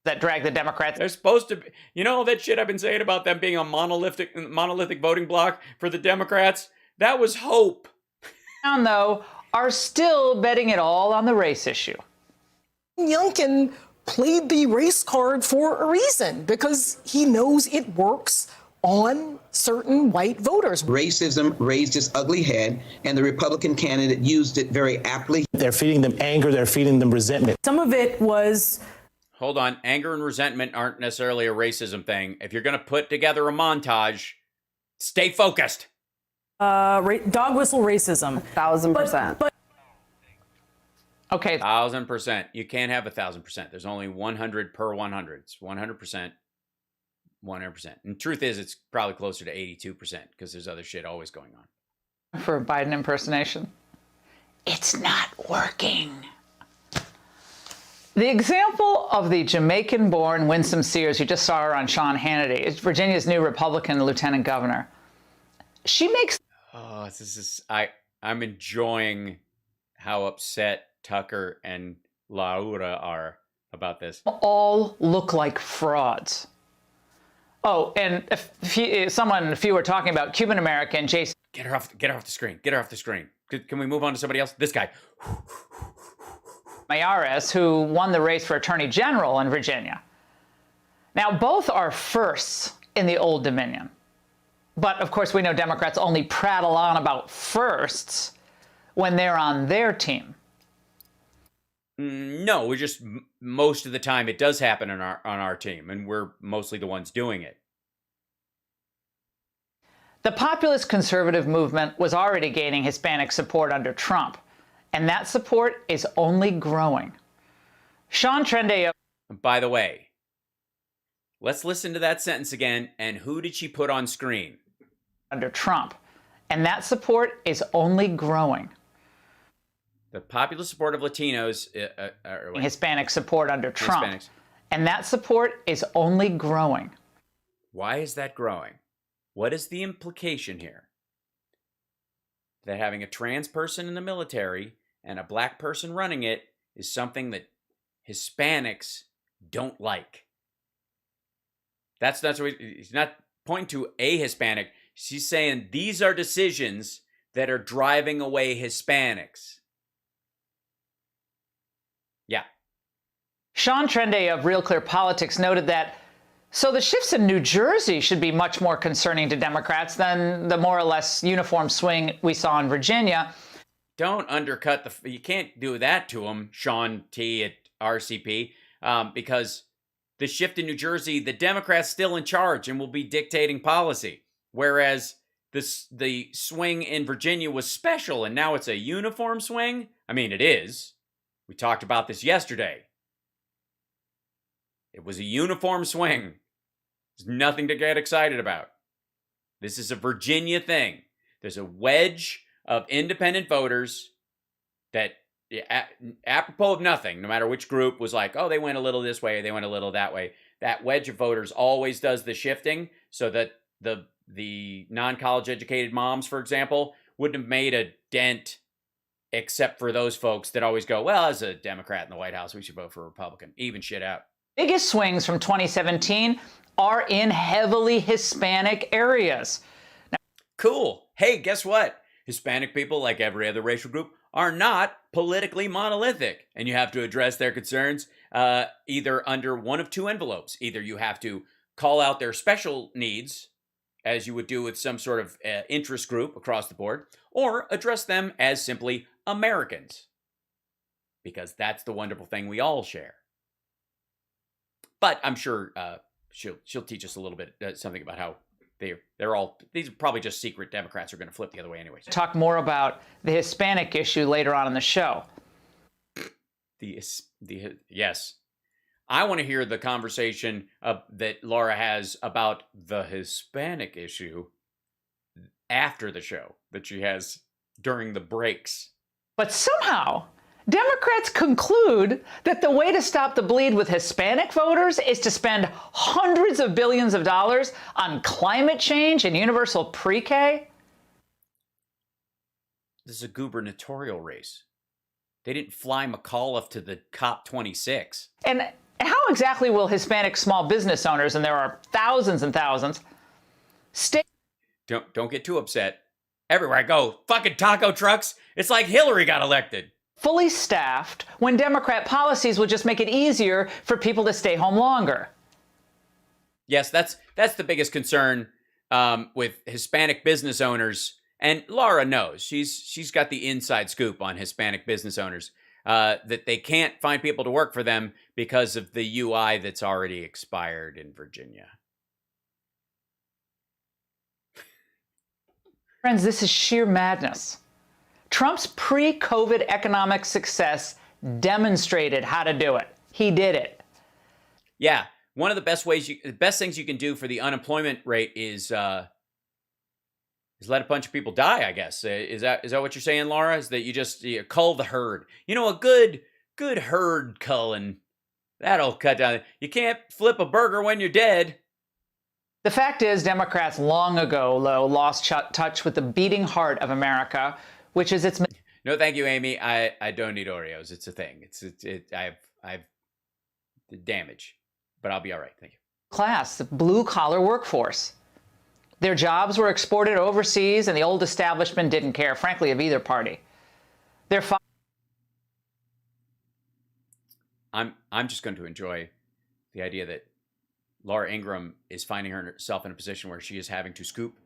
That drag the Democrats. They're supposed to be, all that shit I've been saying about them being a monolithic voting bloc for the Democrats? That was hope. Down, though, are still betting it all on the race issue. Youngkin played the race card for a reason, because he knows it works on certain white voters. Racism raised its ugly head, and the Republican candidate used it very aptly. They're feeding them anger, they're feeding them resentment. Some of it was... Hold on, anger and resentment aren't necessarily a racism thing. If you're going to put together a montage, stay focused. Dog whistle racism. 1,000%. But okay. 1,000%. You can't have 1,000%. There's only 100 per 100. It's 100%. 100%. And truth is, it's probably closer to 82% because there's other shit always going on. For a Biden impersonation. It's not working. The example of the Jamaican-born Winsome Sears, you just saw her on Sean Hannity, is Virginia's new Republican lieutenant governor. She makes... Oh, I'm enjoying how upset Tucker and Laura are about this. All look like frauds. Oh, and if you were talking about Cuban-American Jason... Get her off the screen. Get her off the screen. Can we move on to somebody else? This guy. Mayares, who won the race for Attorney General in Virginia. Now, both are firsts in the Old Dominion. But, of course, we know Democrats only prattle on about firsts when they're on their team. No, we're just most of the time it does happen on our team, and we're mostly the ones doing it. The populist conservative movement was already gaining Hispanic support under Trump, and that support is only growing. Sean Trende... By the way, let's listen to that sentence again, and who did she put on screen? Under Trump, and that support is only growing. The popular support of Latinos... Hispanic support under Trump. Hispanics. And that support is only growing. Why is that growing? What is the implication here? That having a trans person in the military and a black person running it is something that Hispanics don't like. That's what he's not pointing to a Hispanic. She's saying these are decisions that are driving away Hispanics. Yeah. Sean Trende of Real Clear Politics noted that so the shifts in New Jersey should be much more concerning to Democrats than the more or less uniform swing we saw in Virginia. Don't undercut you can't do that to them, Sean T. at RCP, because the shift in New Jersey, the Democrats still in charge and will be dictating policy. Whereas the swing in Virginia was special and now it's a uniform swing. I mean, it is. We talked about this yesterday. It was a uniform swing. There's nothing to get excited about. This is a Virginia thing. There's a wedge of independent voters that, apropos of nothing, no matter which group, was like, oh, they went a little this way, they went a little that way. That wedge of voters always does the shifting so that the non-college educated moms, for example, wouldn't have made a dent except for those folks that always go, well, as a Democrat in the White House, we should vote for a Republican. Even shit out. Biggest swings from 2017 are in heavily Hispanic areas. Now, cool. Hey, guess what? Hispanic people, like every other racial group, are not politically monolithic. And you have to address their concerns either under one of two envelopes. Either you have to call out their special needs, as you would do with some sort of interest group across the board, or address them as simply Americans. Because that's the wonderful thing we all share. But I'm sure she'll teach us a little bit something about how they're all, these are probably just secret Democrats who are going to flip the other way anyways. Talk more about the Hispanic issue later on in the show. Yes. I want to hear the conversation that Laura has about the Hispanic issue after the show that she has during the breaks. But somehow, Democrats conclude that the way to stop the bleed with Hispanic voters is to spend hundreds of billions of dollars on climate change and universal pre-K. This is a gubernatorial race. They didn't fly Mcauliffe to the COP26. And how exactly will Hispanic small business owners, and there are thousands and thousands, stay? Don't get too upset. Everywhere I go, fucking taco trucks. It's like Hillary got elected. Fully staffed when Democrat policies will just make it easier for people to stay home longer. Yes, that's the biggest concern with Hispanic business owners. And Laura knows. She's got the inside scoop on Hispanic business owners, that they can't find people to work for them because of the UI that's already expired in Virginia. Friends, this is sheer madness. Trump's pre-COVID economic success demonstrated how to do it. He did it. Yeah, one of the best things you can do for the unemployment rate is let a bunch of people die, I guess. Is that what you're saying, Laura? Is that you cull the herd? You know, a good herd culling, that'll cut down. You can't flip a burger when you're dead. The fact is, Democrats long ago, though, lost touch with the beating heart of America, which is its... No, thank you, Amy. I don't need Oreos. It's a thing. I have the damage, but I'll be all right. Thank you. Class, the blue-collar workforce. Their jobs were exported overseas, and the old establishment didn't care, frankly, of either party. I'm just going to enjoy the idea that Laura Ingraham is finding herself in a position where she is having to scoop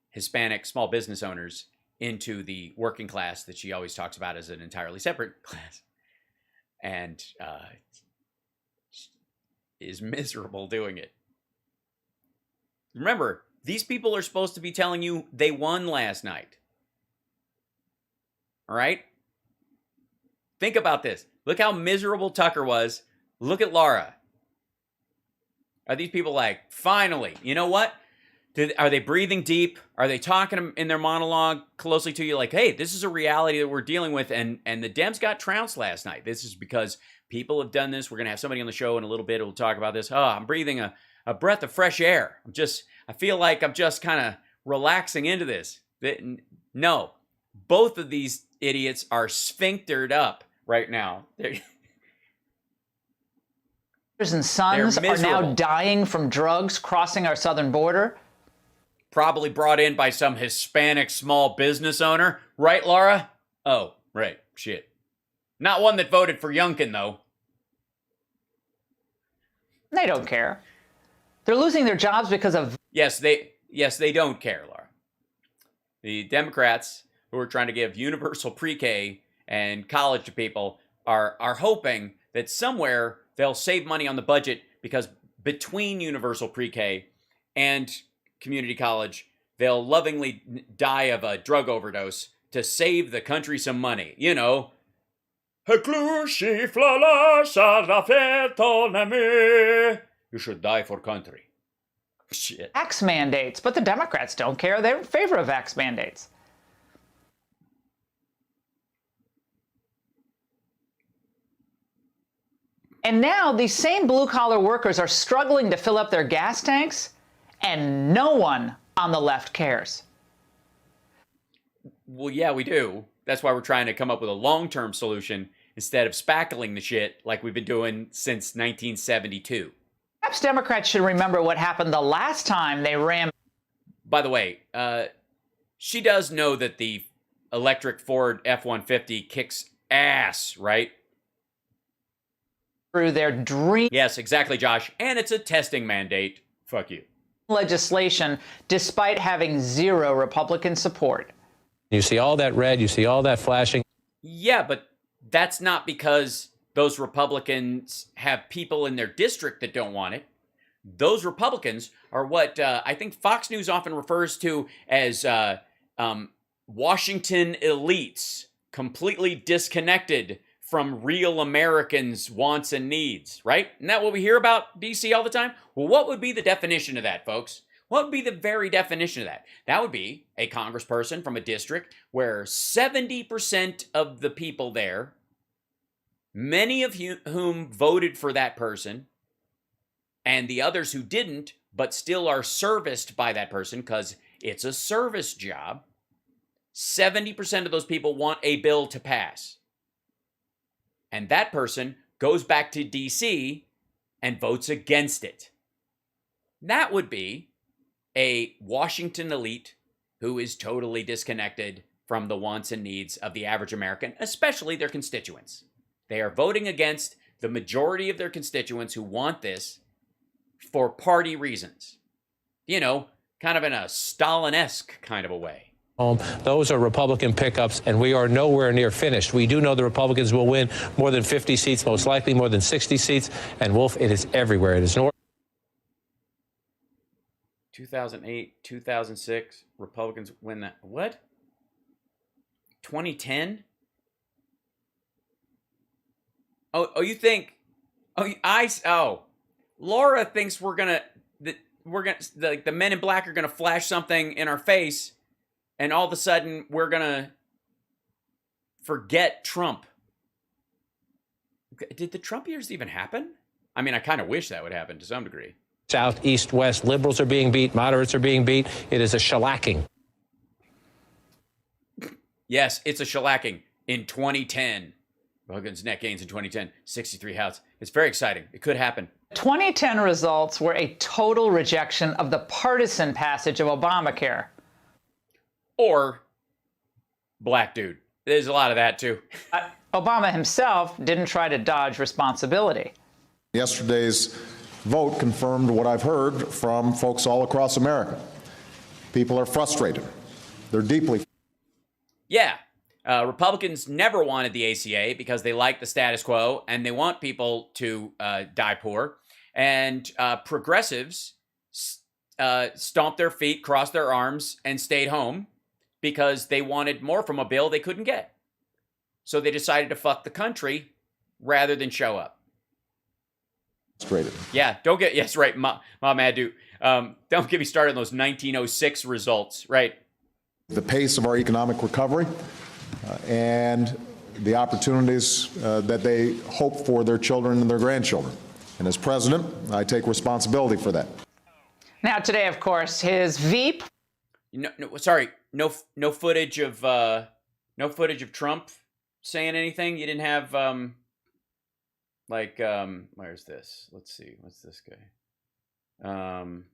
Hispanic small business owners into the working class that she always talks about as an entirely separate class, and is miserable doing it. Remember, these people are supposed to be telling you they won last night. All right? Think about this. Look how miserable Tucker was. Look at Laura. Are these people like, finally, you know what? Are they breathing deep? Are they talking in their monologue closely to you like, hey, this is a reality that we're dealing with, and the Dems got trounced last night. This is because people have done this. We're going to have somebody on the show in a little bit who will talk about this. Oh, I'm breathing a breath of fresh air. I feel like I'm just kind of relaxing into this. No, both of these idiots are sphinctered up right now. And sons are now dying from drugs crossing our southern border. Probably brought in by some Hispanic small business owner. Right, Laura? Oh, right. Shit. Not one that voted for Youngkin, though. They don't care. They're losing their jobs because of... Yes, they don't care, Laura. The Democrats who are trying to give universal pre-K and college to people are hoping that somewhere they'll save money on the budget because between universal pre-K and community college, they'll lovingly die of a drug overdose to save the country some money. You know. You should die for country. Shit. Vax mandates, but the Democrats don't care. They're in favor of vax mandates. And now these same blue-collar workers are struggling to fill up their gas tanks, and no one on the left cares. Well, yeah, we do. That's why we're trying to come up with a long-term solution instead of spackling the shit like we've been doing since 1972. Perhaps Democrats should remember what happened the last time they ran... By the way, she does know that the electric Ford F-150 kicks ass, right? Through their dream... Yes, exactly, Josh. And it's a testing mandate. Fuck you. Legislation, despite having zero Republican support. You see all that red, you see all that flashing. Yeah, but that's not because those Republicans have people in their district that don't want it. those Republicans are what I think Fox News often refers to as Washington elites, completely disconnected from real Americans' wants and needs, right? Isn't that what we hear about DC all the time? Well, what would be the definition of that, folks? What would be the very definition of that? That would be a congressperson from a district where 70% of the people there, many of whom voted for that person, and the others who didn't, but still are serviced by that person because it's a service job, 70% of those people want a bill to pass. And that person goes back to DC and votes against it. That would be a Washington elite who is totally disconnected from the wants and needs of the average American, especially their constituents. They are voting against the majority of their constituents who want this for party reasons. You know, kind of in a Stalin-esque kind of a way. Those are Republican pickups, and we are nowhere near finished. We do know the Republicans will win more than 50 seats, most likely more than 60 seats. And Wolf, it is everywhere. It is north. 2008, 2006, Republicans win that. What? 2010? Oh, you think? Laura thinks the men in black are gonna flash something in our face, and all of a sudden we're gonna forget Trump. Did the Trump years even happen? I mean, I kind of wish that would happen to some degree. South, east, west, liberals are being beat, moderates are being beat. It is a shellacking. Yes, it's a shellacking in 2010. Republicans net gains in 2010, 63 House. It's very exciting. It could happen. 2010 results were a total rejection of the partisan passage of Obamacare. Or black dude. There's a lot of that, too. Obama himself didn't try to dodge responsibility. Yesterday's vote confirmed what I've heard from folks all across America. People are frustrated. They're deeply. Yeah. Republicans never wanted the ACA because they like the status quo and they want people to die poor. And progressives stomped their feet, crossed their arms, and stayed home because they wanted more from a bill they couldn't get. So they decided to fuck the country rather than show up. Frustrated. Yeah, don't get, yes, right, Ma Maddu. Don't get me started on those 1906 results, right? The pace of our economic recovery and the opportunities that they hope for their children and their grandchildren. And as president, I take responsibility for that. Now today, of course, his Veep. No footage of Trump saying anything. You didn't have where's this? Let's see. What's this guy?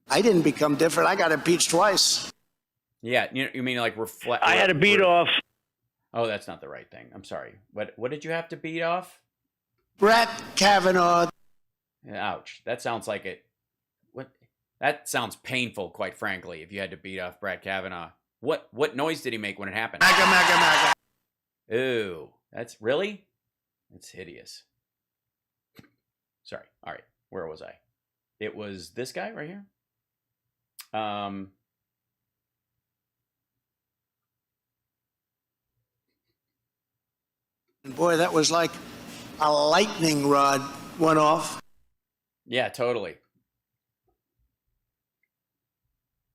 I didn't become different. I got impeached twice. Yeah, you mean like reflect? I had to beat off. Oh, that's not the right thing. I'm sorry. What did you have to beat off? Brett Kavanaugh. Ouch. That sounds like it. What? That sounds painful, quite frankly. If you had to beat off Brett Kavanaugh, what noise did he make when it happened? Maga. Ooh, that's hideous. Sorry. All right. Where was I? It was this guy right here. Boy, that was like a lightning rod went off. Yeah, totally.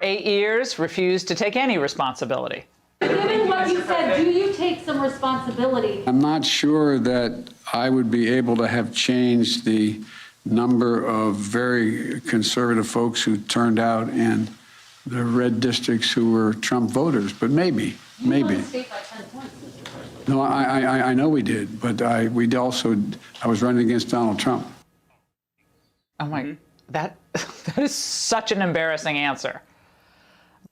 8 years, refused to take any responsibility. Given what you said, do you take some responsibility? I'm not sure that I would be able to have changed the number of very conservative folks who turned out in the red districts who were Trump voters, but maybe. You won the state by 10 points. No, I know we did, but I was running against Donald Trump. Oh my, that is such an embarrassing answer.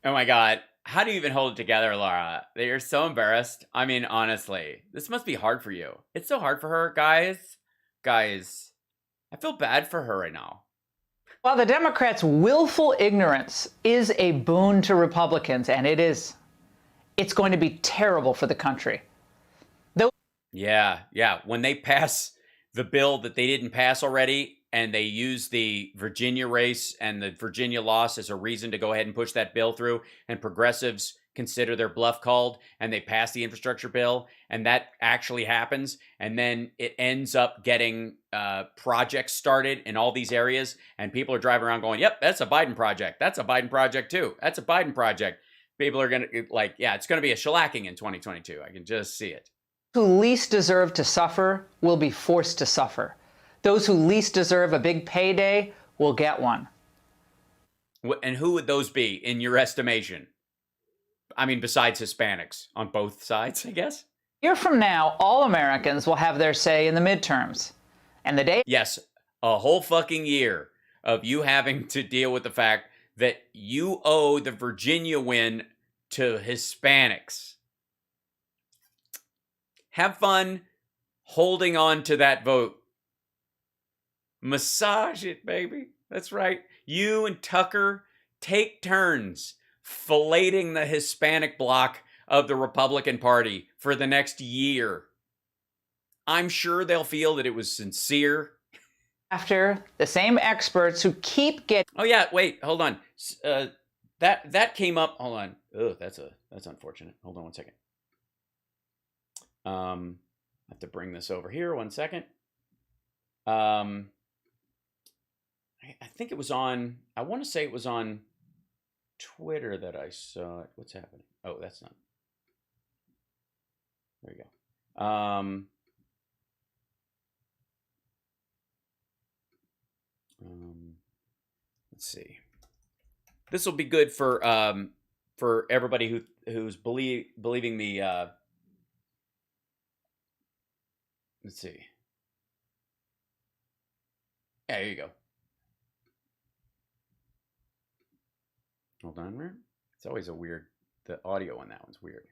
Oh my God. How do you even hold it together, Laura? You're so embarrassed. I mean, honestly, this must be hard for you. It's so hard for her, guys. Guys, I feel bad for her right now. While the Democrats' willful ignorance is a boon to Republicans, and it is, it's going to be terrible for the country. Yeah. When they pass the bill that they didn't pass already, they use the Virginia race and the Virginia loss as a reason to go ahead and push that bill through, and progressives consider their bluff called and they pass the infrastructure bill, and that actually happens, and then it ends up getting projects started in all these areas, and people are driving around going, yep, that's a Biden project, that's a Biden project too, that's a Biden project. People are gonna it's gonna be a shellacking in 2022. I can just see it. Who least deserve to suffer will be forced to suffer. Those who least deserve a big payday will get one. And who would those be in your estimation? I mean, besides Hispanics on both sides, I guess. A year from now, all Americans will have their say in the midterms. And the day... Yes, a whole fucking year of you having to deal with the fact that you owe the Virginia win to Hispanics. Have fun holding on to that vote. Massage it, baby. That's right. You and Tucker take turns filleting the Hispanic bloc of the Republican Party for the next year. I'm sure they'll feel that it was sincere. After the same experts who keep getting... Oh yeah, wait, hold on. That came up. Hold on. Ugh, that's unfortunate. Hold on one second. I have to bring this over here. 1 second. I think it was on. I want to say it was on Twitter that I saw it. What's happening? Oh, that's not. There you go. Let's see. This will be good for everybody who's believing the. Let's see. Yeah, there you go. Hold on, man. It's always a weird. The audio on that one's weird.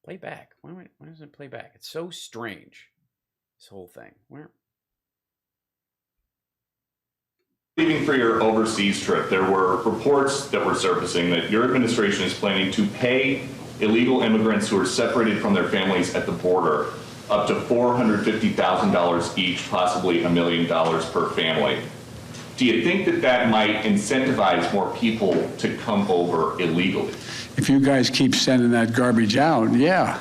Play back. Why doesn't it play back? It's so strange. This whole thing. Where? Leaving for your overseas trip, there were reports that were surfacing that your administration is planning to pay illegal immigrants who are separated from their families at the border up to $450,000 each, possibly $1 million per family. Do you think that that might incentivize more people to come over illegally? If you guys keep sending that garbage out, yeah,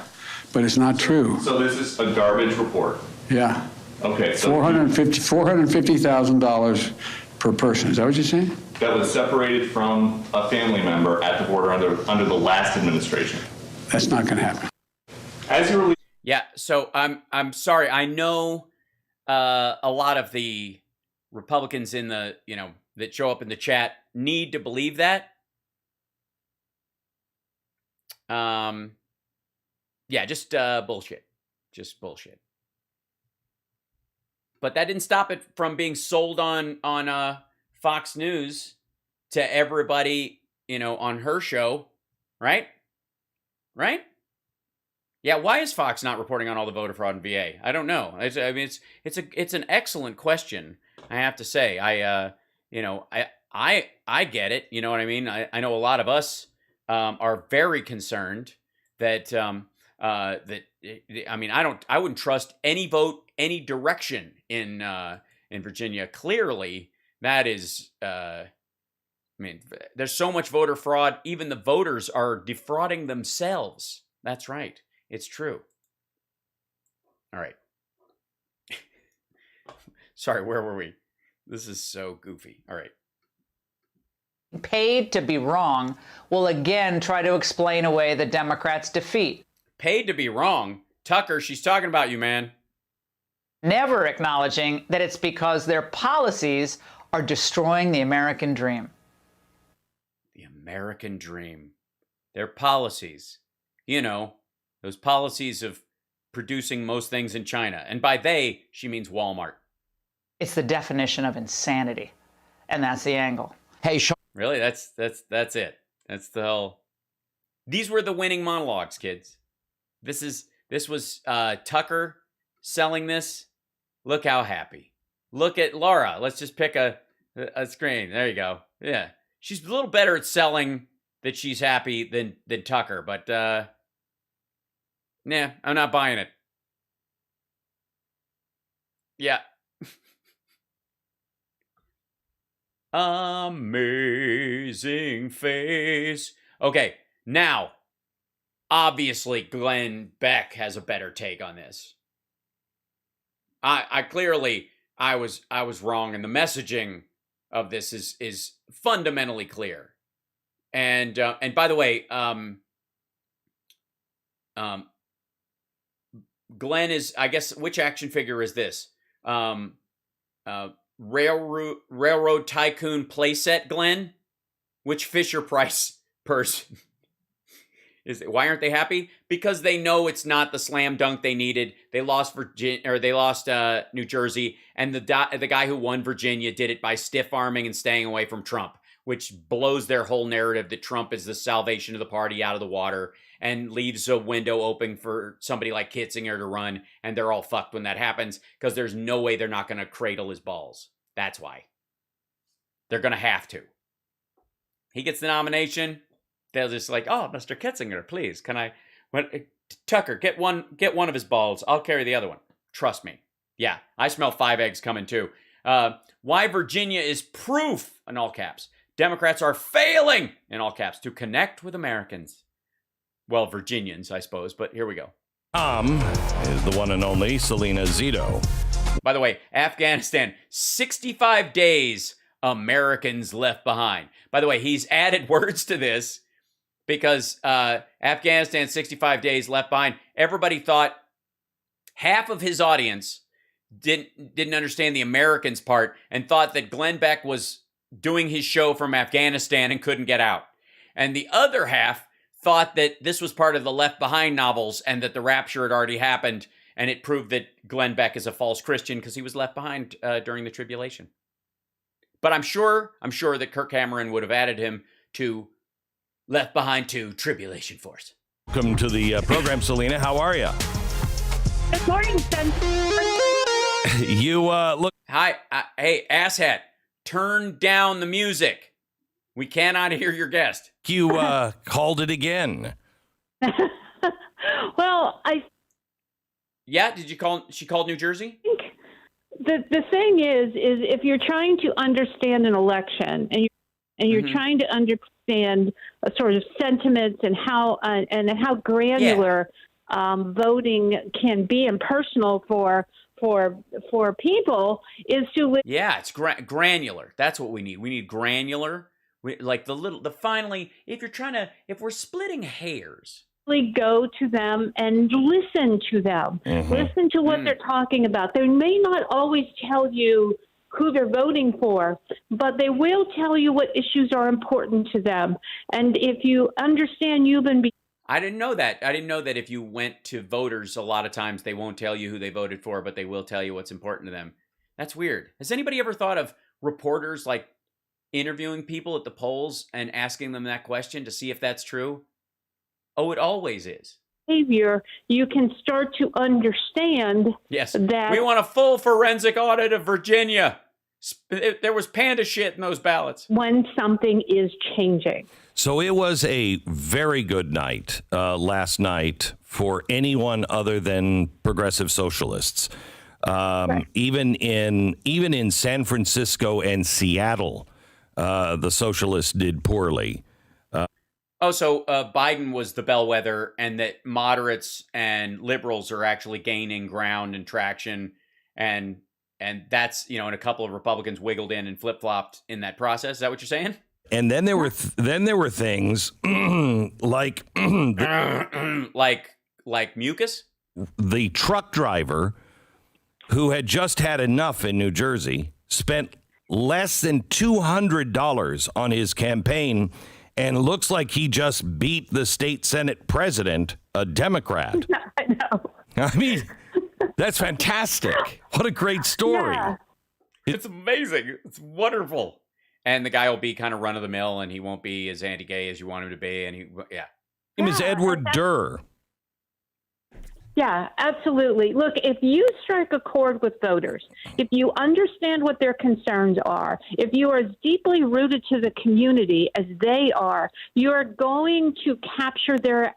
but it's not true. So this is a garbage report? Yeah. Okay. So $450,000 per person. Is that what you're saying? That was separated from a family member at the border under the last administration. That's not going to happen. As you release. Yeah. So I'm sorry. I know a lot of the Republicans in the that show up in the chat need to believe that. Yeah, just bullshit. Just bullshit. But that didn't stop it from being sold on Fox News to everybody, on her show, right? Right? Yeah, why is Fox not reporting on all the voter fraud in VA? I don't know. It's an excellent question, I have to say. I get it, you know what I mean? I know a lot of us are very concerned that I wouldn't trust any vote any direction in Virginia. Clearly, that is there's so much voter fraud, even the voters are defrauding themselves. That's right. It's true. All right. Sorry, where were we? This is so goofy. All right. Paid to be wrong will again try to explain away the Democrats' defeat. Paid to be wrong? Tucker, she's talking about you, man. Never acknowledging that it's because their policies are destroying the American dream. The American dream. Their policies. Those policies of producing most things in China. And by they, she means Walmart. It's the definition of insanity. And that's the angle. Hey, Sean. Really? That's it. That's the whole. These were the winning monologues, kids. This was Tucker selling this. Look how happy. Look at Laura. Let's just pick a screen. There you go. Yeah. She's a little better at selling that she's happy than Tucker, but nah, I'm not buying it. Yeah. Amazing face. Okay, now, obviously, Glenn Beck has a better take on this. I clearly was wrong, and the messaging of this is fundamentally clear. And by the way, Glenn is, I guess, which action figure is this? Railroad Tycoon playset, Glenn? Which Fisher Price person is it? Why aren't they happy? Because they know it's not the slam dunk they needed. They lost Virginia, or they lost New Jersey, and the guy who won Virginia did it by stiff arming and staying away from Trump, which blows their whole narrative that Trump is the salvation of the party out of the water and leaves a window open for somebody like Kitzinger to run, and they're all fucked when that happens because there's no way they're not going to cradle his balls. That's why. They're going to have to. He gets the nomination. They'll just like, oh, Mr. Kitzinger, please, can I... Tucker, get one of his balls. I'll carry the other one. Trust me. Yeah, I smell 5 eggs coming too. Why Virginia is proof, in all caps. Democrats are failing, in all caps, to connect with Americans. Well, Virginians, I suppose, but here we go. Is the one and only Selena Zito. By the way, Afghanistan, 65 days, Americans left behind. By the way, he's added words to this because Afghanistan, 65 days left behind. Everybody thought half of his audience didn't understand the Americans part and thought that Glenn Beck was doing his show from Afghanistan and couldn't get out. And the other half thought that this was part of the Left Behind novels and that the rapture had already happened, and it proved that Glenn Beck is a false Christian because he was left behind during the tribulation. But I'm sure that Kirk Cameron would have added him to Left Behind 2 Tribulation Force. Welcome to the program, Selena. How are you? Good morning, Spencer. You look... Hi. Hey, asshat. Turn down the music. We cannot hear your guest. You called it again. Well, Yeah, did you call? She called New Jersey? The thing is if you're trying to understand an election and you're trying to understand a sort of sentiments and how granular voting can be and personal for people is to... Yeah, it's granular. That's what we need. We need granular. Finally, if we're splitting hairs, go to them and listen to them. Listen to what they're talking about. They may not always tell you who they're voting for, but they will tell you what issues are important to them. And if you understand I didn't know that. I didn't know that if you went to voters, a lot of times they won't tell you who they voted for, but they will tell you what's important to them. That's weird. Has anybody ever thought of reporters like interviewing people at the polls and asking them that question to see if that's true? Oh, it always is. Behavior, you can start to understand that... We want a full forensic audit of Virginia. There was panda shit in those ballots. When something is changing. So it was a very good night last night for anyone other than progressive socialists. Right. Even in San Francisco and Seattle, the socialists did poorly. So Biden was the bellwether, and that moderates and liberals are actually gaining ground and traction, and that's, and a couple of Republicans wiggled in and flip-flopped in that process. Is that what you're saying? And then there were things like like mucus. The truck driver who had just had enough in New Jersey spent less than $200 on his campaign, and looks like he just beat the state Senate president, a Democrat. I know. I mean, that's fantastic. What a great story. Yeah. It's amazing. It's wonderful. And the guy will be kind of run of the mill, and he won't be as anti-gay as you want him to be. And his name is Edward Durr. Yeah, absolutely. Look, if you strike a chord with voters, if you understand what their concerns are, if you are as deeply rooted to the community as they are, you are going to capture their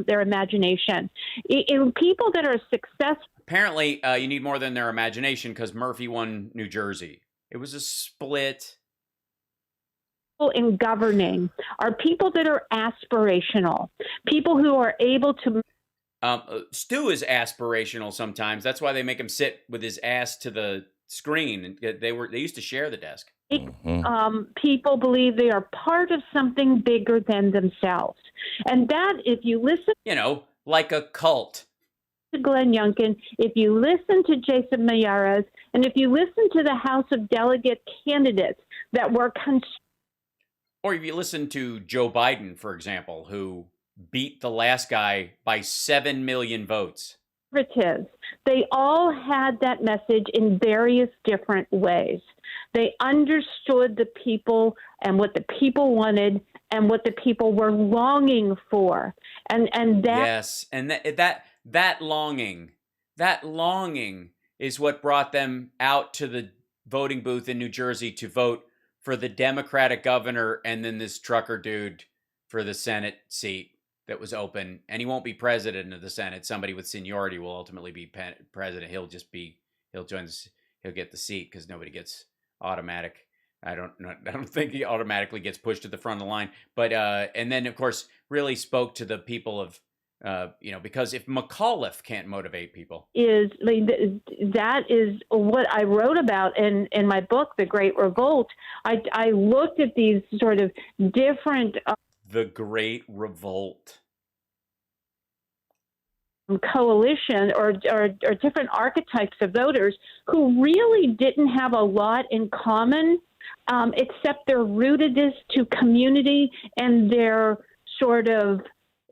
imagination. In people that are successful. apparently you need more than their imagination because Murphy won New Jersey. It was a split. In governing are people that are aspirational, people who are able to. Stu is aspirational sometimes. That's why they make him sit with his ass to the screen. They used to share the desk. People believe they are part of something bigger than themselves, and that if you listen, like a cult. To Glenn Youngkin, if you listen to Jason Miyares, and if you listen to the House of Delegate candidates that were or if you listen to Joe Biden, for example, who beat the last guy by 7 million votes. They all had that message in various different ways. They understood the people and what the people wanted and what the people were longing for. And that yes, and that longing is what brought them out to the voting booth in New Jersey to vote for the Democratic governor and then this trucker dude for the Senate seat that was open. And he won't be president of the Senate. Somebody with seniority will ultimately be president. He'll get the seat because nobody gets automatic. I don't think he automatically gets pushed to the front of the line. But and then of course really spoke to the people of because if Mcauliffe can't motivate people, that is what I wrote about in my book, The Great Revolt. I looked at these sort of different The Great Revolt coalition or different archetypes of voters who really didn't have a lot in common, except their rootedness to community and their sort of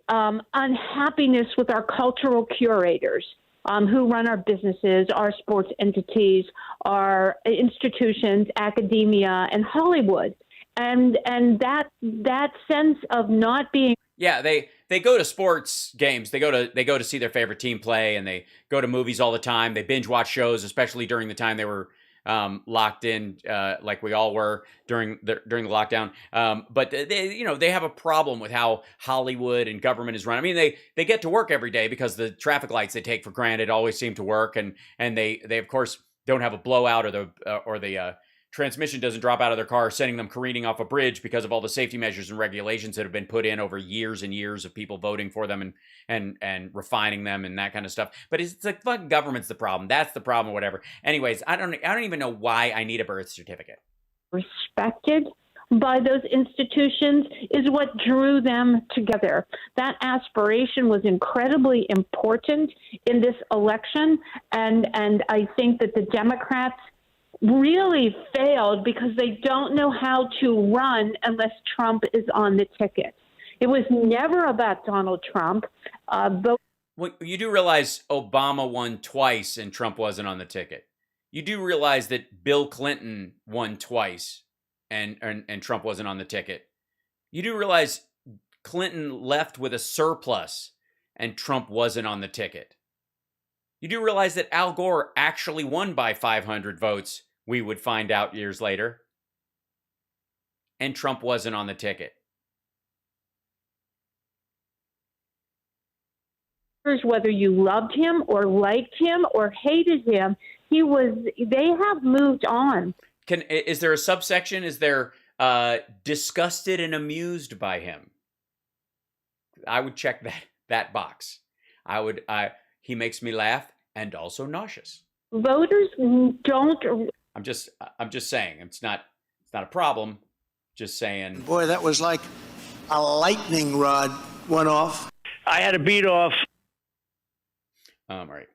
unhappiness with our cultural curators who run our businesses, our sports entities, our institutions, academia, and Hollywood. And that sense of not being. Yeah, they go to sports games. They go to see their favorite team play, and they go to movies all the time. They binge watch shows, especially during the time they were locked in, like we all were during the lockdown. But they have a problem with how Hollywood and government is run. I mean, they get to work every day because the traffic lights they take for granted always seem to work, and they of course don't have a blowout or the transmission doesn't drop out of their car, sending them careening off a bridge because of all the safety measures and regulations that have been put in over years and years of people voting for them and refining them and that kind of stuff. But it's like fucking government's the problem. That's the problem or whatever. Anyways, I don't even know why I need a birth certificate. Respected by those institutions is what drew them together. That aspiration was incredibly important in this election, and I think that the Democrats really failed because they don't know how to run unless Trump is on the ticket. It was never about Donald Trump. But well, you do realize Obama won twice and Trump wasn't on the ticket. You do realize that Bill Clinton won twice and Trump wasn't on the ticket. You do realize Clinton left with a surplus and Trump wasn't on the ticket. You do realize that Al Gore actually won by 500 votes, we would find out years later, and Trump wasn't on the ticket. Whether you loved him or liked him or hated him, they have moved on. Is there a subsection? Is there disgusted and amused by him? I would check that box. He makes me laugh and also nauseous. Voters don't. I'm just saying it's not a problem. Just saying. Boy, that was like a lightning rod went off. I had to beat off. All right.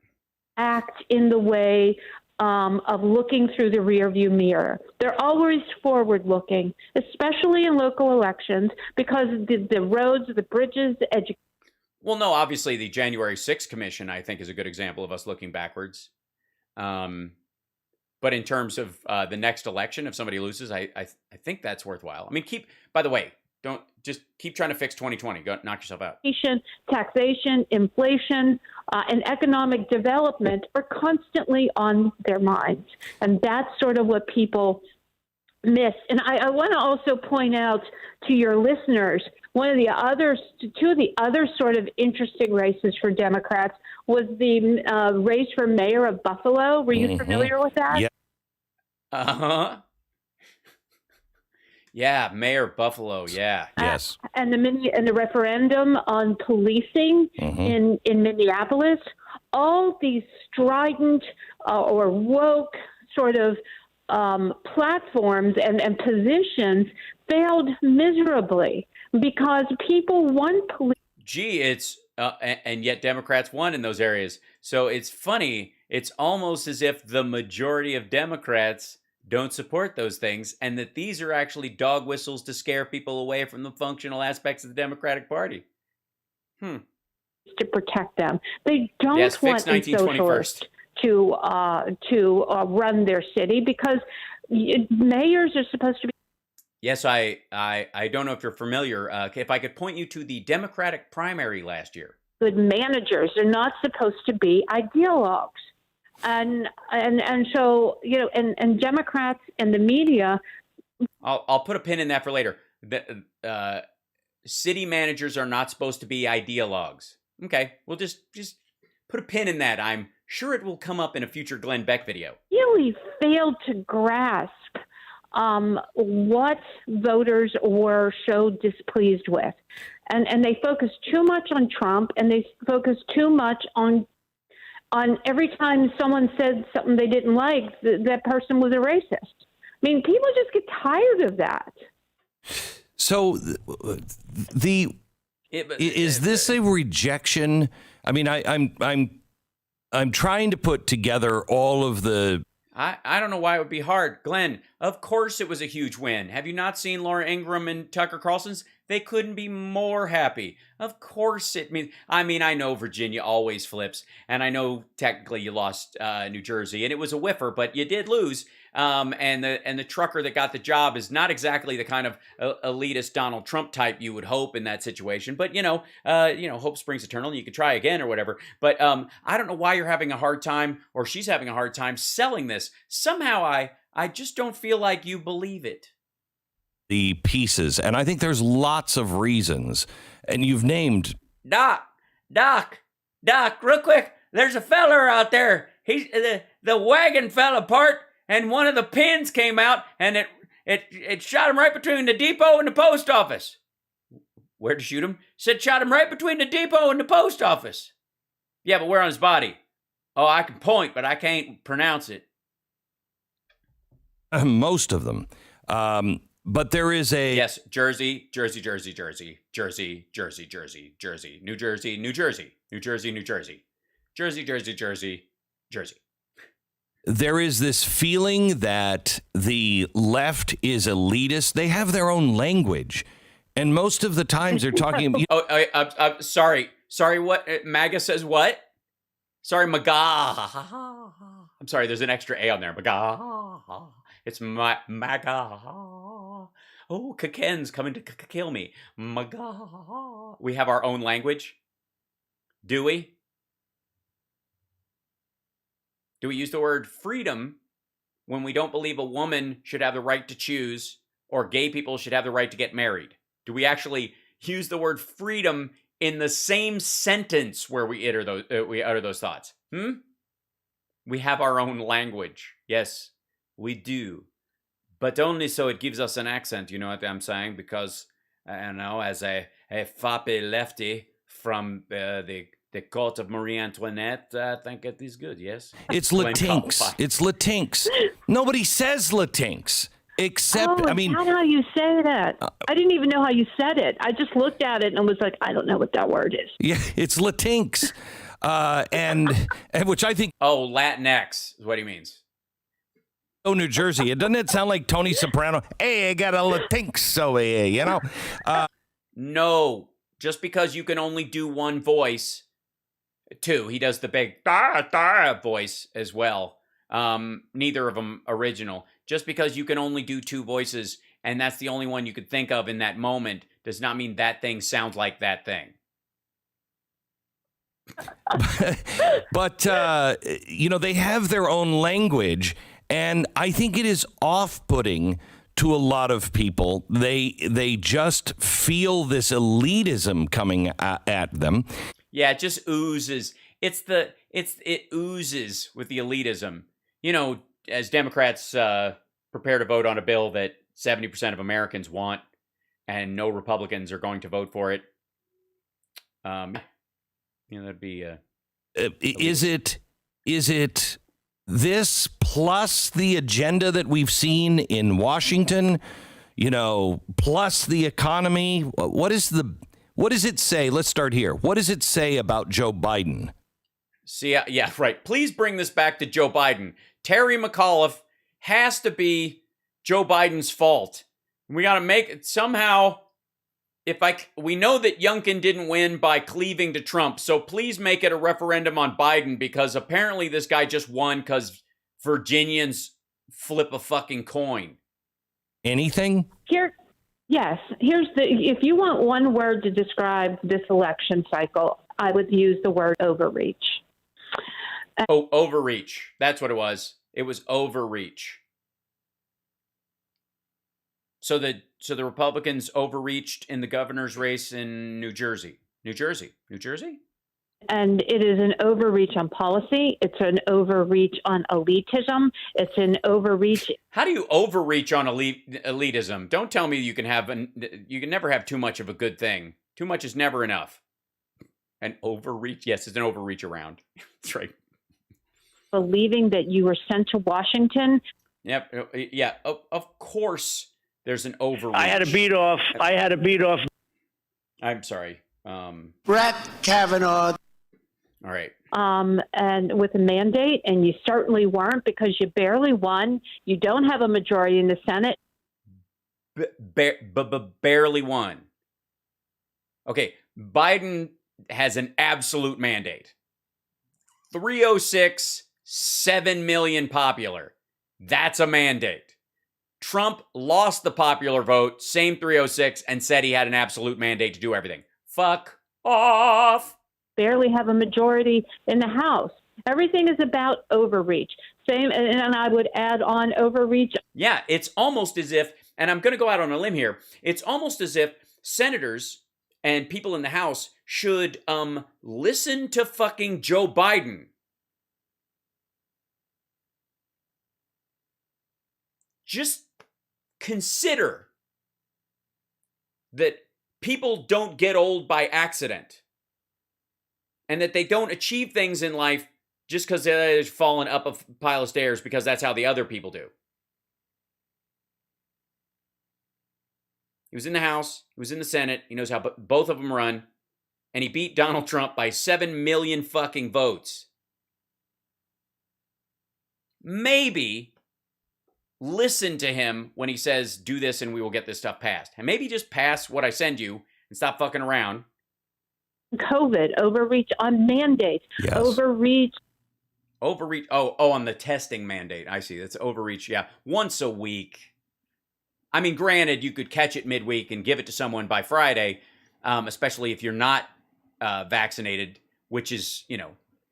Act in the way of looking through the rearview mirror. They're always forward-looking, especially in local elections, because the roads, the bridges, the education. Well, no, obviously the January 6th Commission, I think, is a good example of us looking backwards. But in terms of the next election, if somebody loses, I think that's worthwhile. I mean, by the way, don't just keep trying to fix 2020. Go knock yourself out. Taxation, inflation, and economic development are constantly on their minds. And that's sort of what people miss. And I want to also point out to your listeners two of the other sort of interesting races for Democrats was the race for mayor of Buffalo. Were you familiar with that? Yeah. Uh-huh. Yeah, Mayor of Buffalo, yeah. Yes. And the referendum on policing in Minneapolis, all these strident or woke sort of platforms and positions failed miserably because people want police. Gee, it's and yet Democrats won in those areas. So it's funny. It's almost as if the majority of Democrats don't support those things, and that these are actually dog whistles to scare people away from the functional aspects of the Democratic Party. To protect them. They don't Yes, fix want a socialist to run their city because mayors are supposed to be. Yes, I don't know if you're familiar. If I could point you to the Democratic primary last year. Good managers. They're not supposed to be ideologues. And so, and Democrats and the media. I'll put a pin in that for later. The city managers are not supposed to be ideologues. Okay, we'll just put a pin in that. I'm sure it will come up in a future Glenn Beck video. Really failed to grasp what voters were so displeased with. And they focused too much on Trump, and they focused too much on every time someone said something they didn't like, that person was a racist. I mean, people just get tired of that. So is this a rejection? I mean, I'm trying to put together all of the. I don't know why it would be hard. Glenn, of course it was a huge win. Have you not seen Laura Ingraham and Tucker Carlson's? They couldn't be more happy. Of course it means. I mean, I know Virginia always flips, and I know technically you lost New Jersey, and it was a whiffer, but you did lose. And the trucker that got the job is not exactly the kind of elitist Donald Trump type you would hope in that situation. But hope springs eternal, and you can try again or whatever. But I don't know why you're having a hard time, or she's having a hard time selling this. Somehow I just don't feel like you believe it. The pieces, and I think there's lots of reasons, and you've named Doc, real quick. There's a feller out there. He's the wagon fell apart, and one of the pins came out, and it shot him right between the depot and the post office. Where'd you shoot him? Said shot him right between the depot and the post office. Yeah, but where on his body? Oh, I can point, but I can't pronounce it. Most of them. But there is a... Yes, Jersey, New Jersey, Jersey. There is this feeling that the left is elitist. They have their own language. And most of the times they're talking... I'm sorry. Sorry, what? MAGA says what? Sorry, MAGA. I'm sorry, there's an extra A on there. MAGA. It's MAGA. Oh, Kaken's coming to kill me. MAGA. We have our own language? Do we? Do we use the word freedom when we don't believe a woman should have the right to choose or gay people should have the right to get married? Do we actually use the word freedom in the same sentence where we utter those thoughts? We have our own language. Yes, we do. But only so it gives us an accent, you know what I'm saying? Because, as a fappy lefty from the court of Marie Antoinette, I think it is good, yes? It's Latinx. It's Latinx. Nobody says Latinx. Except, that's not how you say that. I didn't even know how you said it. I just looked at it and was like, I don't know what that word is. Yeah, it's Latinx. and which I think... Oh, Latinx is what he means. Oh, New Jersey. Doesn't it sound like Tony Soprano? Hey, I got a Latinx over here, you know? No, just because you can only do one voice. Two, he does the big voice as well. Neither of them original. Just because you can only do two voices, and that's the only one you could think of in that moment, does not mean that thing sounds like that thing. But, they have their own language, and I think it is off-putting to a lot of people. They just feel this elitism coming at them. Yeah, it just oozes. It oozes with the elitism. You know, as Democrats prepare to vote on a bill that 70% of Americans want, and no Republicans are going to vote for it. That'd be. Is it this plus the agenda that we've seen in Washington? Plus the economy. What does it say? Let's start here. What does it say about Joe Biden? See, yeah, right. Please bring this back to Joe Biden. Terry McAuliffe has to be Joe Biden's fault. We got to make it somehow. We know that Youngkin didn't win by cleaving to Trump, so please make it a referendum on Biden, because apparently this guy just won because Virginians flip a fucking coin. Anything? Yes. If you want one word to describe this election cycle, I would use the word overreach. Overreach. That's what it was. It was overreach. So the Republicans overreached in the governor's race in New Jersey. New Jersey? And it is an overreach on policy. It's an overreach on elitism. It's an overreach. How do you overreach on elitism? Don't tell me you can never have too much of a good thing. Too much is never enough. An overreach? Yes, it's an overreach around. That's right. Believing that you were sent to Washington. Yep. Yeah. Of course. There's an overreach. I had to beat off. I'm sorry. Brett Kavanaugh. All right. And with a mandate, and you certainly weren't, because you barely won. You don't have a majority in the Senate. Barely won. Okay. Biden has an absolute mandate. 306, 7 million popular. That's a mandate. Trump lost the popular vote, same 306, and said he had an absolute mandate to do everything. Fuck off. Barely have a majority in the House. Everything is about overreach. Same, and I would add on overreach. Yeah, it's almost as if, and I'm going to go out on a limb here, it's almost as if senators and people in the House should listen to fucking Joe Biden. Just consider that people don't get old by accident, and that they don't achieve things in life just because they're falling up a pile of stairs because that's how the other people do. He was in the House, he was in the Senate, he knows how both of them run, and he beat Donald Trump by 7 million fucking votes. Maybe listen to him when he says, do this and we will get this stuff passed. And maybe just pass what I send you and stop fucking around. COVID, overreach on mandates, yes. Overreach. Oh, on the testing mandate. I see. That's overreach. Yeah. Once a week. I mean, granted, you could catch it midweek and give it to someone by Friday, especially if you're not vaccinated, which is,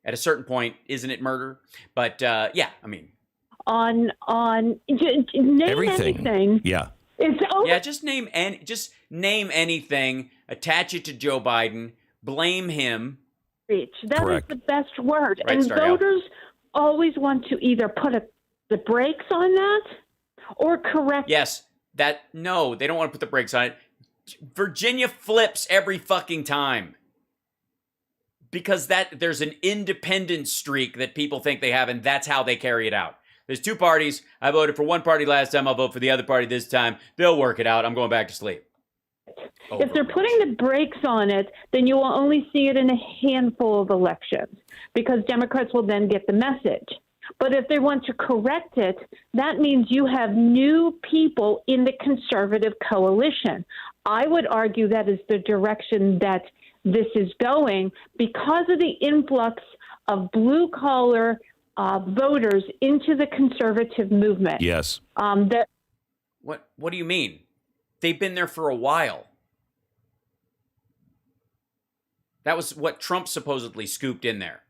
at a certain point, isn't it murder? But yeah, I mean. On name everything. Anything. Yeah. It's over. Yeah, just name anything, attach it to Joe Biden, blame him. That Correct. is the best word. Right, and Stargell. voters always want to either put the brakes on that or correct. Yes, no, they don't want to put the brakes on it. Virginia flips every fucking time. Because there's an independent streak that people think they have, and that's how they carry it out. There's two parties. I voted for one party last time. I'll vote for the other party this time. They'll work it out. I'm going back to sleep. If they're putting the brakes on it, then you will only see it in a handful of elections, because Democrats will then get the message. But if they want to correct it, that means you have new people in the conservative coalition. I would argue that is the direction that this is going, because of the influx of blue-collar voters into the conservative movement. Yes. What do you mean? They've been there for a while. That was what Trump supposedly scooped in there.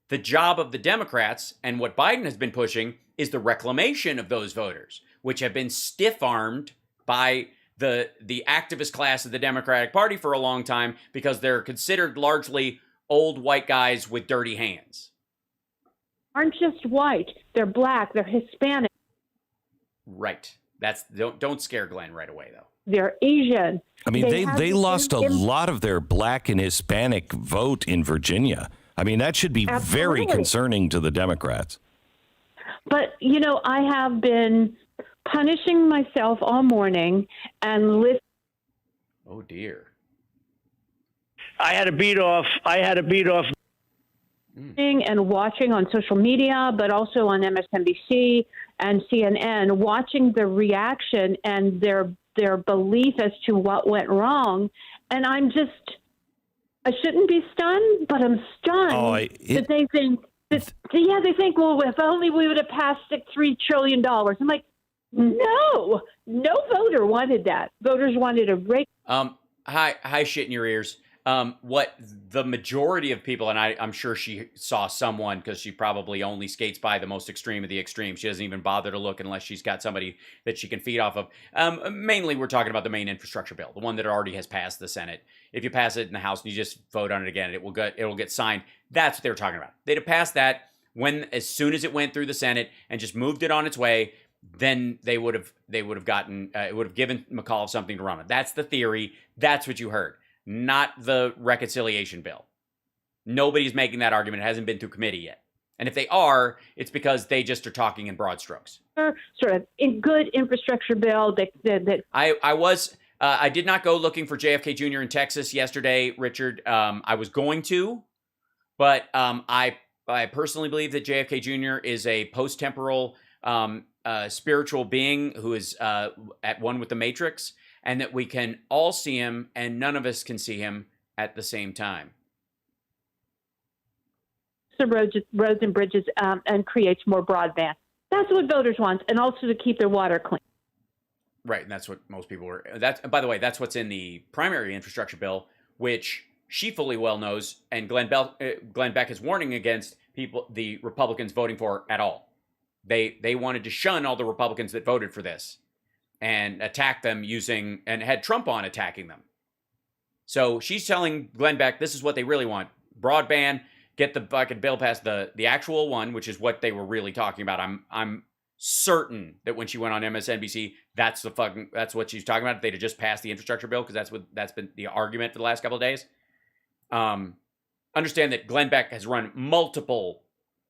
The job of the Democrats, and what Biden has been pushing, is the reclamation of those voters. which have been stiff-armed by the activist class of the Democratic Party for a long time because they're considered largely old white guys with dirty hands. Aren't just white. They're black. They're Hispanic. Right. Don't scare Glenn right away, though. They're Asian. I mean, they lost a lot of their black and Hispanic vote in Virginia. I mean, that should be very concerning to the Democrats. But, you know, I have been punishing myself all morning and listening. Oh, dear. I had to beat off. And watching on social media, but also on MSNBC and CNN, watching the reaction and their belief as to what went wrong. And I shouldn't be stunned, but I'm stunned that they think, they think, well, if only we would have passed $3 trillion. I'm like, no voter wanted that. Voters wanted a break. Hi, shit in your ears. What the majority of people, and I'm sure she saw someone because she probably only skates by the most extreme of the extreme. She doesn't even bother to look unless she's got somebody that she can feed off of. Mainly, we're talking about the main infrastructure bill, the one that already has passed the Senate. If you pass it in the House and you just vote on it again, it will get signed. That's what they were talking about. They'd have passed that as soon as it went through the Senate and just moved it on its way. Then they would have gotten it would have given Mcauliffe something to run on. That's the theory. That's what you heard. Not the reconciliation bill. Nobody's making that argument. It hasn't been through committee yet. And if they are, it's because they just are talking in broad strokes. Sort of a good infrastructure bill that I did not go looking for JFK Jr. in Texas yesterday, Richard. I was going to, but I personally believe that JFK Jr. is a post-temporal spiritual being who is at one with the Matrix, and that we can all see him and none of us can see him at the same time. The roads and bridges and creates more broadband. That's what voters want, and also to keep their water clean. Right, and that's what most people were. By the way, that's what's in the primary infrastructure bill, which she fully well knows, and Glenn Beck is warning against the Republicans voting for at all. They wanted to shun all the Republicans that voted for this and attack them and had Trump on attacking them. So she's telling Glenn Beck, this is what they really want. Broadband, get the fucking bill passed, the actual one, which is what they were really talking about. I'm certain that when she went on MSNBC, that's what she's talking about. If they'd have just passed the infrastructure bill, because that's been the argument for the last couple of days. Understand that Glenn Beck has run multiple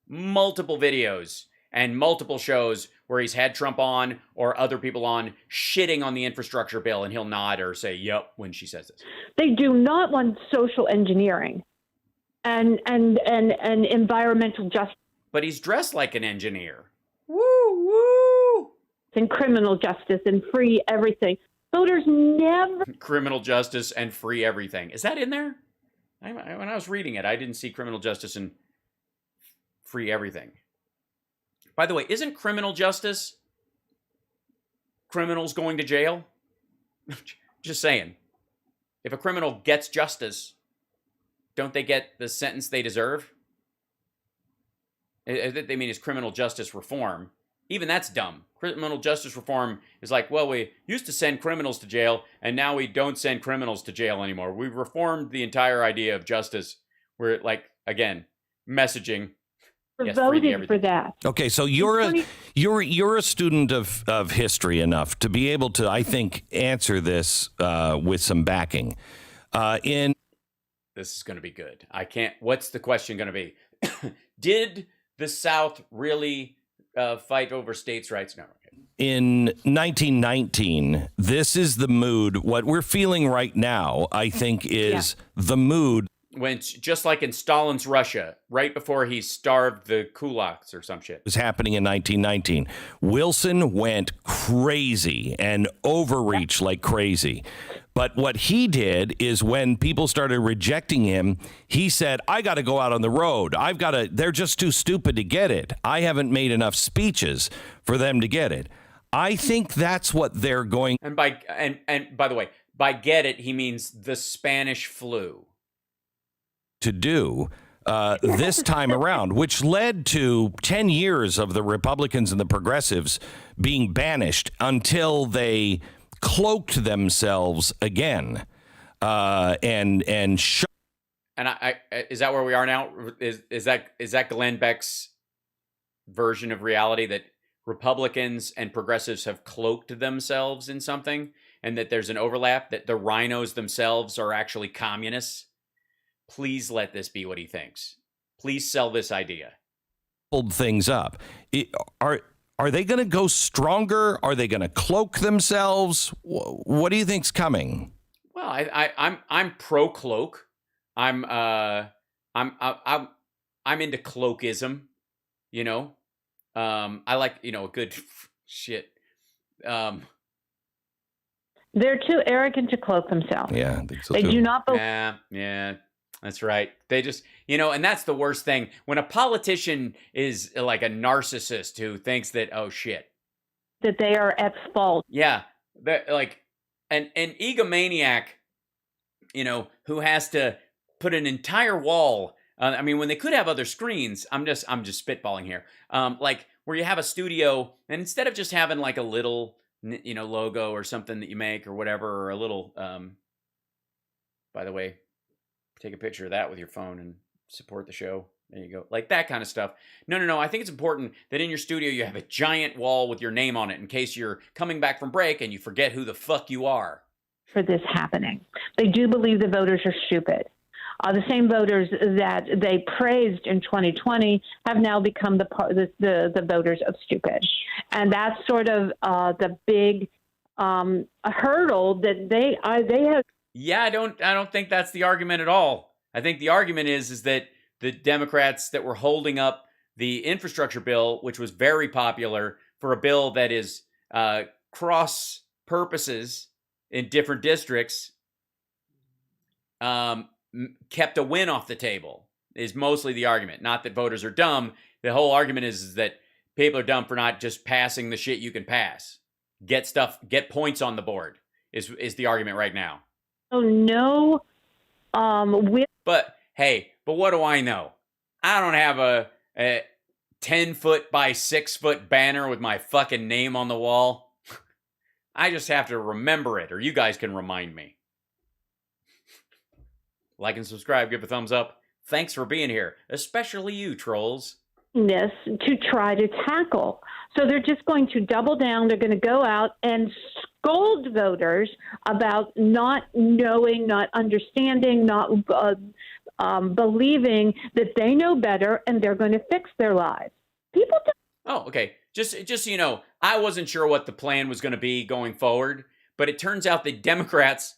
videos and multiple shows where he's had Trump on or other people on shitting on the infrastructure bill, and he'll nod or say, yep, when she says this. They do not want social engineering and environmental justice. But he's dressed like an engineer. Woo, woo. And criminal justice and free everything. Voters never... Criminal justice and free everything. Is that in there? When I was reading it, I didn't see criminal justice and free everything. By the way, isn't criminal justice criminals going to jail? Just saying. If a criminal gets justice, don't they get the sentence they deserve? I mean, it's criminal justice reform. Even that's dumb. Criminal justice reform is like, well, we used to send criminals to jail, and now we don't send criminals to jail anymore. We've reformed the entire idea of justice. We're like, again, messaging. Yes, voted for that. Okay, so you're a student of history enough to be able to, I think, answer this with some backing. This is going to be good. What's the question going to be? Did the South really fight over states' rights? No. Okay. In 1919, this is the mood. What we're feeling right now, I think, is the mood. When, just like in Stalin's Russia, right before he starved the kulaks or some shit. Was happening in 1919. Wilson went crazy and overreached like crazy. But what he did is when people started rejecting him, he said, I got to go out on the road. They're just too stupid to get it. I haven't made enough speeches for them to get it. I think that's what they're going. And by the way, by get it, he means the Spanish flu. To do. this time around, which led to 10 years of the Republicans and the progressives being banished until they cloaked themselves again. And I is that where we are now? Is that Glenn Beck's version of reality, that Republicans and progressives have cloaked themselves in something, and that there's an overlap, that the rhinos themselves are actually communists? Please let this be what he thinks. Please sell this idea. Hold things up. Are they going to go stronger? Are they going to cloak themselves? What do you think's coming? Well, I'm pro cloak. I'm into cloakism. You know, I like, a good shit. They're too arrogant to cloak themselves. Yeah, I think so they too. do not believe. Yeah, that's right. They just, and that's the worst thing. When a politician is like a narcissist who thinks that, oh shit, that they are at fault. Yeah, that like an egomaniac, who has to put an entire wall. When they could have other screens, I'm just spitballing here. Like where you have a studio, and instead of just having like a little, logo or something that you make or whatever, or a little, by the way, take a picture of that with your phone and support the show. There you go. Like that kind of stuff. No. I think it's important that in your studio you have a giant wall with your name on it in case you're coming back from break and you forget who the fuck you are. For this happening. They do believe the voters are stupid. The same voters that they praised in 2020 have now become the voters of stupid. And that's sort of the big hurdle that they have. Yeah, I don't think that's the argument at all. I think the argument is that the Democrats that were holding up the infrastructure bill, which was very popular, for a bill that is cross purposes in different districts, kept a win off the table, is mostly the argument. Not that voters are dumb. The whole argument is that people are dumb for not just passing the shit you can pass. Get points on the board is the argument right now. Oh, no. But hey, what do I know? I don't have a 10-foot by 6-foot banner with my fucking name on the wall. I just have to remember it, or you guys can remind me. Like and subscribe, give a thumbs up. Thanks for being here, especially you, trolls. To try to tackle. So they're just going to double down. They're going to go out and scold voters about not knowing, not understanding, not believing that they know better and they're going to fix their lives. People don't. Oh, okay. Just so you know, I wasn't sure what the plan was going to be going forward, but it turns out that Democrats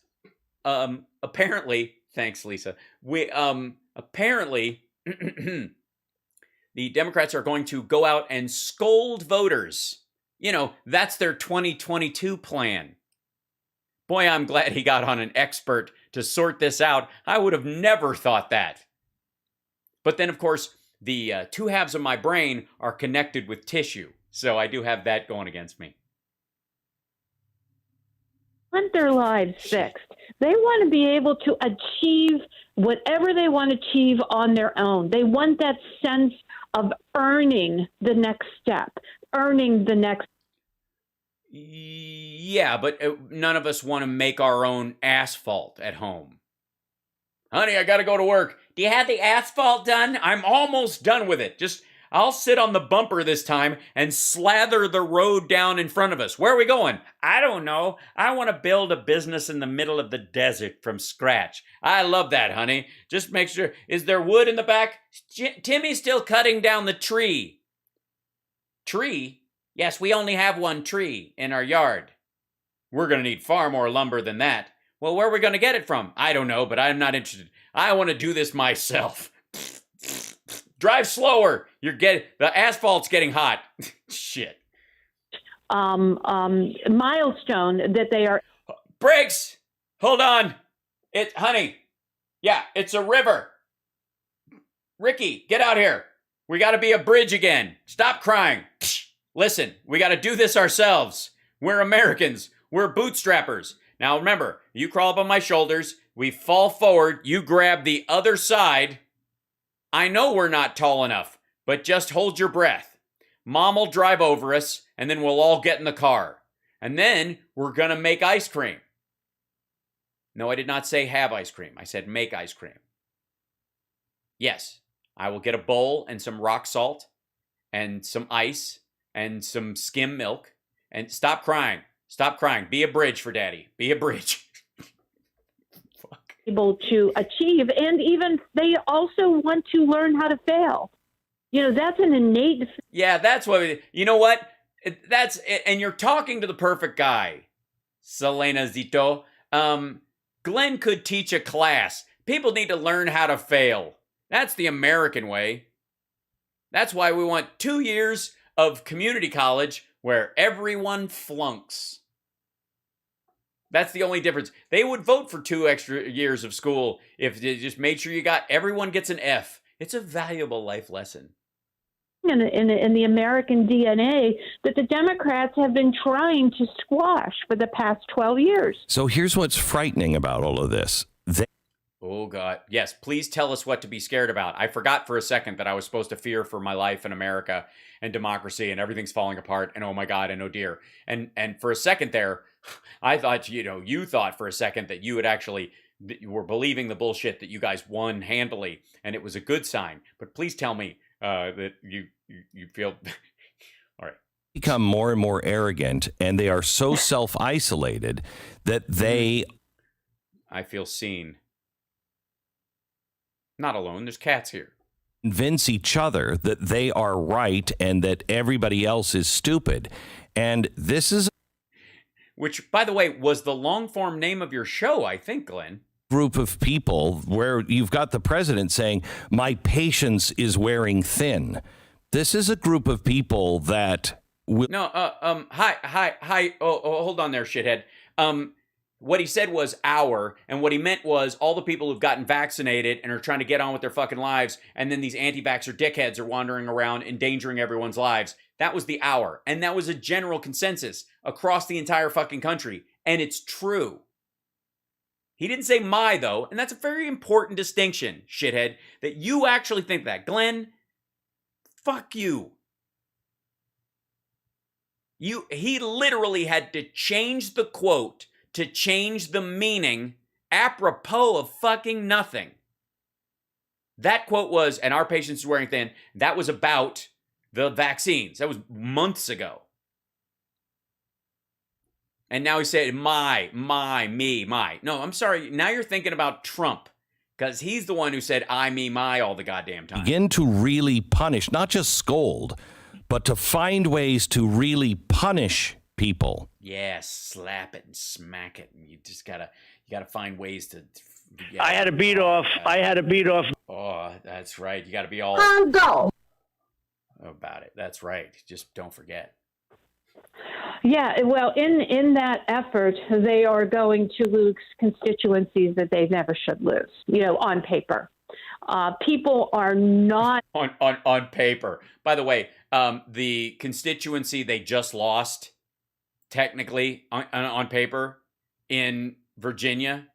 apparently, thanks Lisa, apparently the Democrats are going to go out and scold voters. That's their 2022 plan. Boy, I'm glad he got on an expert to sort this out. I would have never thought that. But then, of course, the two halves of my brain are connected with tissue. So I do have that going against me. Want their lives fixed. They want to be able to achieve whatever they want to achieve on their own. They want that sense of earning the next step, earning the next. Yeah, but none of us want to make our own asphalt at home. Honey, I got to go to work. Do you have the asphalt done? I'm almost done with it. I'll sit on the bumper this time and slather the road down in front of us. Where are we going? I don't know. I want to build a business in the middle of the desert from scratch. I love that, honey. Just make sure. Is there wood in the back? Timmy's still cutting down the tree. Tree? Yes, we only have one tree in our yard. We're going to need far more lumber than that. Well, where are we going to get it from? I don't know, but I'm not interested. I want to do this myself. Drive slower. The asphalt's getting hot. Shit. Milestone that they are. Brakes. Hold on. Honey. Yeah, it's a river. Ricky, get out here. We got to be a bridge again. Stop crying. Listen, we got to do this ourselves. We're Americans. We're bootstrappers. Now remember, you crawl up on my shoulders. We fall forward. You grab the other side. I know we're not tall enough, but just hold your breath. Mom will drive over us, and then we'll all get in the car. And then we're going to make ice cream. No, I did not say have ice cream. I said make ice cream. Yes, I will get a bowl and some rock salt and some ice and some skim milk. And stop crying. Stop crying. Be a bridge for Daddy. Be a bridge. Able to achieve, and even they also want to learn how to fail. That's an innate. Yeah, that's what. You know what? That's and you're talking to the perfect guy, Selena Zito. Glenn could teach a class. People need to learn how to fail. That's the American way. That's why we want 2 years of community college where everyone flunks. That's the only difference. They would vote for 2 extra years of school if they just made sure everyone gets an F. It's a valuable life lesson. In the American DNA that the Democrats have been trying to squash for the past 12 years. So here's what's frightening about all of this. Oh, God. Yes, please tell us what to be scared about. I forgot for a second that I was supposed to fear for my life in America and democracy and everything's falling apart and oh my God and oh dear. And for a second there, I thought, you thought for a second that you were believing the bullshit that you guys won handily and it was a good sign. But please tell me that you feel... All right. Become more and more arrogant and they are so self-isolated that they... I feel seen. Not alone. There's cats here. Convince each other that they are right and that everybody else is stupid. And this is... Which, by the way, was the long-form name of your show, I think, Glenn. Group of people where you've got the president saying, my patience is wearing thin. This is a group of people that... Hi. Oh, hold on there, shithead. What he said was our, and what he meant was all the people who've gotten vaccinated and are trying to get on with their fucking lives, and then these anti-vaxxer dickheads are wandering around endangering everyone's lives. That was the our, and that was a general consensus across the entire fucking country, and it's true. He didn't say my, though, and that's a very important distinction, shithead, that you actually think that. Glenn, fuck you. He literally had to change the quote to change the meaning apropos of fucking nothing. That quote was, and our patience is wearing thin, that was about the vaccines. That was months ago. And now he said, my. No, I'm sorry. Now you're thinking about Trump because he's the one who said I, me, my all the goddamn time. Begin to really punish, not just scold, but to find ways to really punish people. Yeah, slap it and smack it. And you just gotta find ways to. I had a beat off. Oh, that's right. You gotta be all go about it. That's right. Just don't forget. Yeah, well, in that effort, they are going to lose constituencies that they never should lose. On paper, people are not on paper. By the way, the constituency they just lost. Technically, on paper, in Virginia,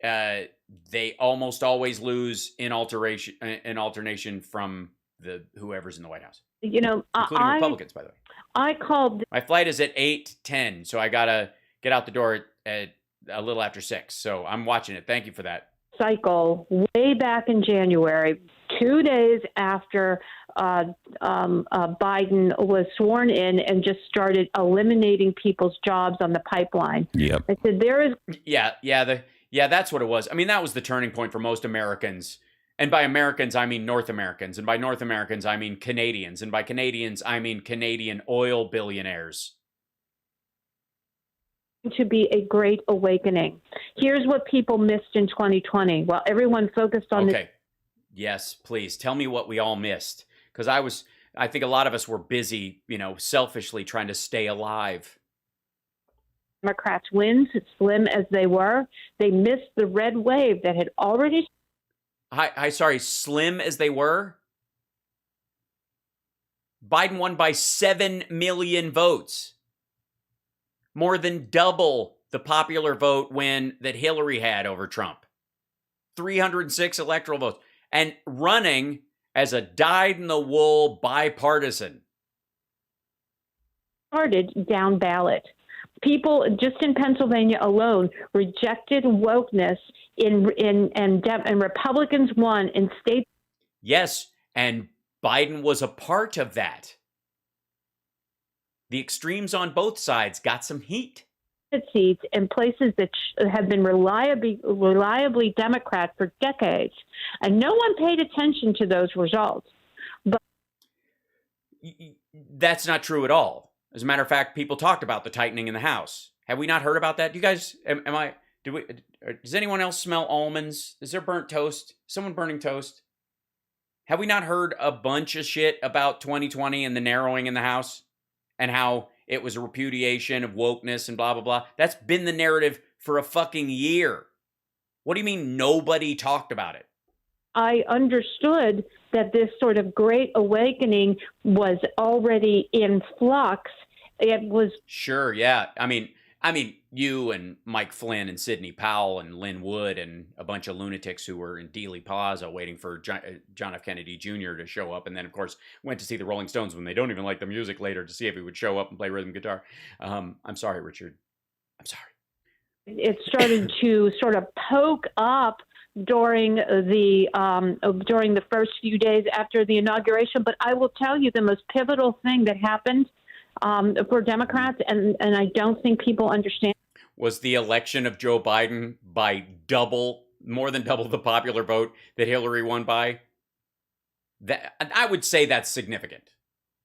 they almost always lose in alternation from whoever's in the White House. Including Republicans, by the way. I called. My flight is at 8:10, so I gotta get out the door at a little after 6. So I'm watching it. Thank you for that. Cycle way back in January, 2 days after Biden was sworn in and just started eliminating people's jobs on the pipeline. Yep. I said there is. Yeah, that's what it was. I mean, that was the turning point for most Americans. And by Americans, I mean North Americans. And by North Americans, I mean Canadians. And by Canadians, I mean Canadian oil billionaires. To be a great awakening. Here's what people missed in 2020. Well, everyone focused on Okay. Yes, please. Tell me what we all missed. Because I think a lot of us were busy, selfishly trying to stay alive. Democrats' wins, slim as they were, they missed the red wave that had already. Sorry, slim as they were? Biden won by 7 million votes. More than double the popular vote win that Hillary had over Trump. 306 electoral votes. And running as a dyed-in-the-wool bipartisan. Started down ballot. People just in Pennsylvania alone rejected wokeness and Republicans won in states. Yes, and Biden was a part of that. The extremes on both sides got some heat. Seats in places that have been reliably Democrat for decades, and no one paid attention to those results. But that's not true at all. As a matter of fact, people talked about the tightening in the House. Have we not heard about that? You guys, does anyone else smell almonds? Is there burnt toast? Someone burning toast? Have we not heard a bunch of shit about 2020 and the narrowing in the House and how it was a repudiation of wokeness and blah, blah, blah? That's been the narrative for a fucking year. What do you mean nobody talked about it? I understood that this sort of great awakening was already in flux. It was sure, yeah. I mean, you and Mike Flynn and Sidney Powell and Lynn Wood and a bunch of lunatics who were in Dealey Plaza waiting for John F. Kennedy Jr. to show up, and then, of course, went to see the Rolling Stones when they don't even like the music later to see if he would show up and play rhythm guitar. I'm sorry, Richard. I'm sorry. It started to sort of poke up during the first few days after the inauguration. But I will tell you the most pivotal thing that happened for Democrats, and I don't think people understand, was the election of Joe Biden by more than double the popular vote that Hillary won by. That, I would say that's significant.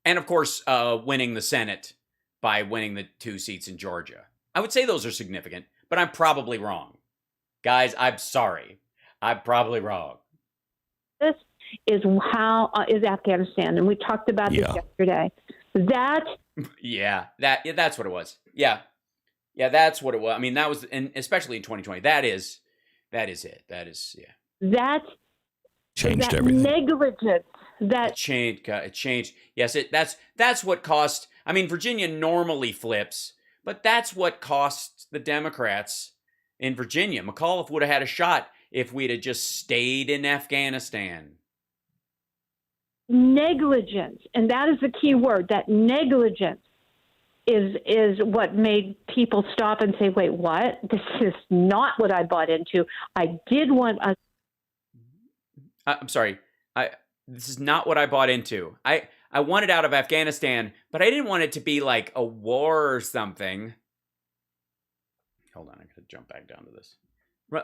And of course, winning the Senate by winning the 2 seats in Georgia. I would say those are significant, but I'm probably wrong. Guys, I'm sorry. I'm probably wrong. This is is Afghanistan, and we talked about this yesterday. That's what it was. Yeah, that's what it was. I mean, that was, and especially in 2020. That is it. That is, yeah. That changed everything. Negligence. That it changed. Yes, that's what cost. I mean, Virginia normally flips, but that's what cost the Democrats in Virginia. Mcauliffe would have had a shot if we'd have just stayed in Afghanistan. Negligence, and that is the key word. That negligence is what made people stop and say, wait, what? This is not what I bought into. I did want a... I'm sorry. This is not what I bought into. I wanted out of Afghanistan, but I didn't want it to be like a war or something. Hold on, I gotta jump back down to this.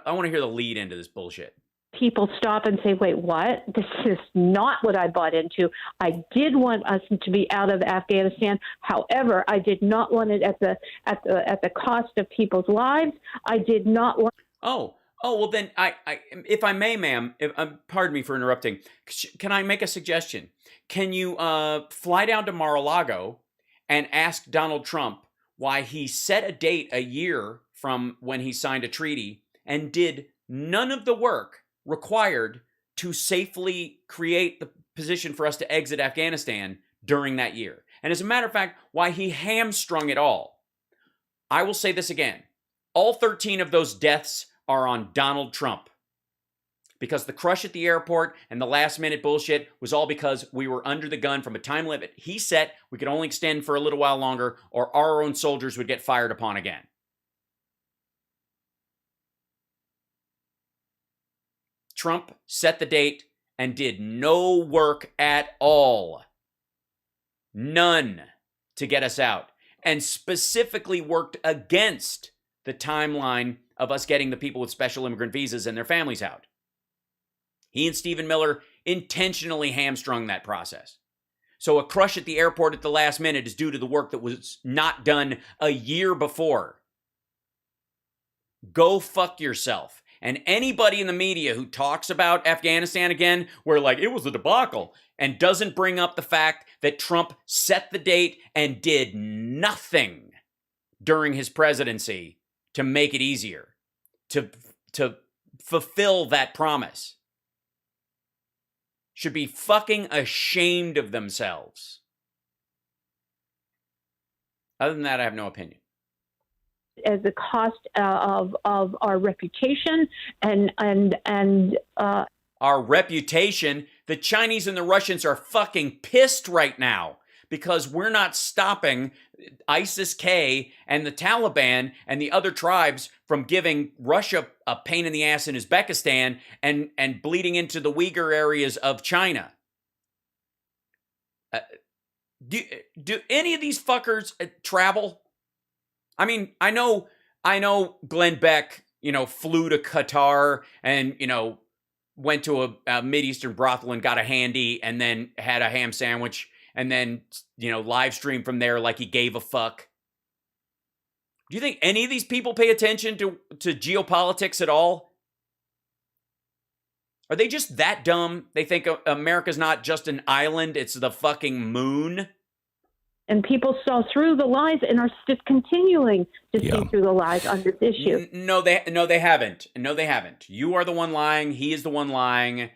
I want to hear the lead into this bullshit. People stop and say, wait, what? This is not what I bought into. I did want us to be out of Afghanistan. However, I did not want it at the cost of people's lives. I did not want... Oh, well then, if I may, ma'am, pardon me for interrupting. Can I make a suggestion? Can you fly down to Mar-a-Lago and ask Donald Trump why he set a date a year from when he signed a treaty and did none of the work required to safely create the position for us to exit Afghanistan during that year. And as a matter of fact, why he hamstrung it all. I will say this again. All 13 of those deaths are on Donald Trump. Because the crush at the airport and the last minute bullshit was all because we were under the gun from a time limit he set. We could only extend for a little while longer, or our own soldiers would get fired upon again. Trump set the date and did no work at all. None to get us out. And specifically worked against the timeline of us getting the people with special immigrant visas and their families out. He and Stephen Miller intentionally hamstrung that process. So a crush at the airport at the last minute is due to the work that was not done a year before. Go fuck yourself. And anybody in the media who talks about Afghanistan again, where like it was a debacle, and doesn't bring up the fact that Trump set the date and did nothing during his presidency to make it easier, to fulfill that promise, should be fucking ashamed of themselves. Other than that, I have no opinion. As the cost of our reputation and our reputation. The Chinese and the Russians are fucking pissed right now because we're not stopping ISIS-K and the Taliban and the other tribes from giving Russia a pain in the ass in Uzbekistan and bleeding into the Uyghur areas of China. Do any of these fuckers travel? I mean, I know Glenn Beck, flew to Qatar and, went to a Mideastern brothel and got a handy and then had a ham sandwich and then, live stream from there like he gave a fuck. Do you think any of these people pay attention to geopolitics at all? Are they just that dumb? They think America's not just an island, it's the fucking moon? And people saw through the lies and are just continuing to see through the lies on this issue. No, they haven't. No, they haven't. You are the one lying. He is the one lying.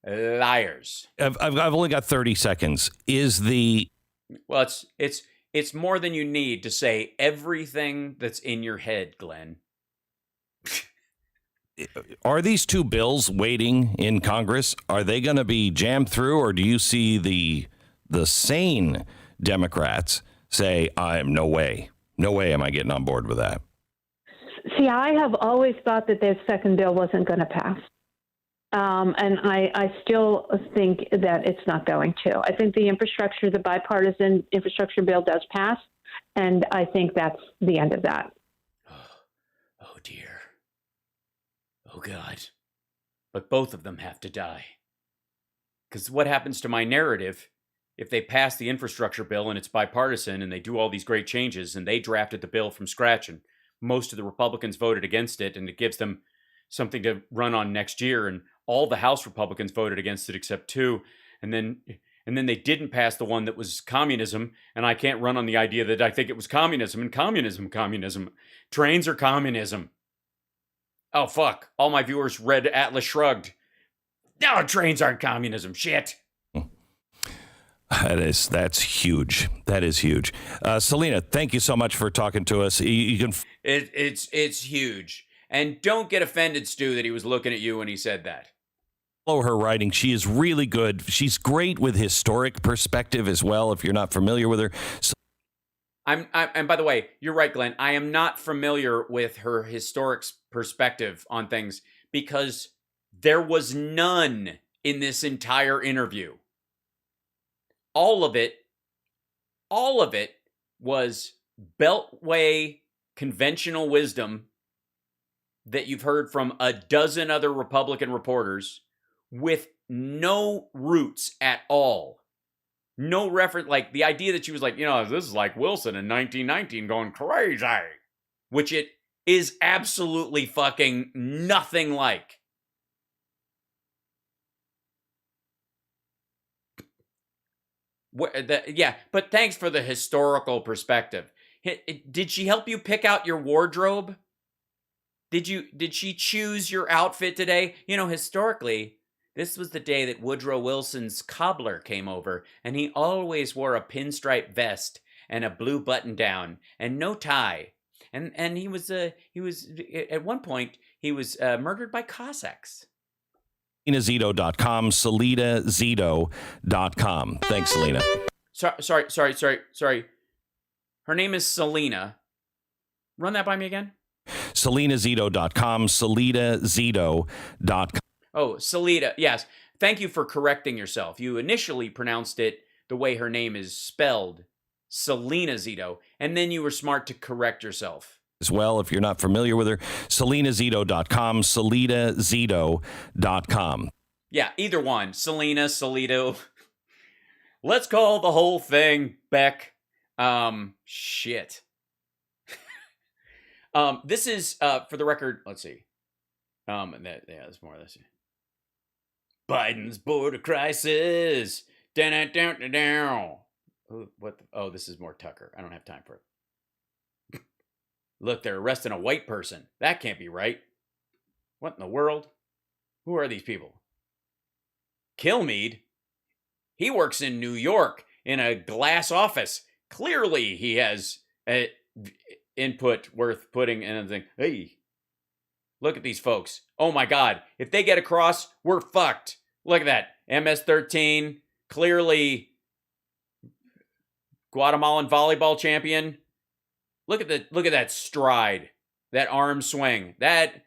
Liars. I've only got 30 seconds. Well, it's more than you need to say everything that's in your head, Glenn. Are these two bills waiting in Congress? Are they going to be jammed through, or do you see the sane Democrats say, no way am I getting on board with that? See, I have always thought that their second bill wasn't going to pass. And I still think that it's not going to. I think the bipartisan infrastructure bill does pass, and I think that's the end of that. Oh, dear. Oh, God. But both of them have to die. Because what happens to my narrative if they pass the infrastructure bill and it's bipartisan and they do all these great changes and they drafted the bill from scratch and most of the Republicans voted against it and it gives them something to run on next year and all the House Republicans voted against it except 2 and then they didn't pass the one that was communism and I can't run on the idea that I think it was communism and communism. Trains are communism. Oh, fuck. All my viewers read Atlas Shrugged. No, trains aren't communism. Shit. That's huge. That is huge. Selena, thank you so much for talking to us. You can. It's huge. And don't get offended, Stu, that he was looking at you when he said that. Follow her writing. She is really good. She's great with historic perspective as well. If you're not familiar with her. And by the way, you're right, Glenn. I am not familiar with her historic perspective on things because there was none in this entire interview. All of it was Beltway conventional wisdom that you've heard from a dozen other Republican reporters with no roots at all. No reference, like the idea that she was like, this is like Wilson in 1919 going crazy, which it is absolutely fucking nothing like. But thanks for the historical perspective. Did she help you pick out your wardrobe? Did she choose your outfit today? Historically, this was the day that Woodrow Wilson's cobbler came over, and he always wore a pinstripe vest and a blue button-down and no tie. And he was at one point he was murdered by Cossacks. SelenaZito.com, SelenaZito.com. Thanks, Selena. Sorry. Her name is Selena. Run that by me again. SelenaZito.com, SelenaZito.com. Oh, Selena. Yes. Thank you for correcting yourself. You initially pronounced it the way her name is spelled, Selena Zito, and then you were smart to correct yourself. As well, if you're not familiar with her, SelenaZito.com, SelenaZito.com. Yeah, either one. Selena, Solito. Let's call the whole thing Beck. Shit. This is, for the record, let's see. There's more of this. Biden's border crisis. Oh, this is more Tucker. I don't have time for it. Look, they're arresting a white person. That can't be right. What in the world? Who are these people? Kilmeade? He works in New York in a glass office. Clearly he has input worth putting in anything. Hey, look at these folks. Oh my God. If they get across, we're fucked. Look at that. MS-13, clearly Guatemalan volleyball champion. Look at that stride, that arm swing. That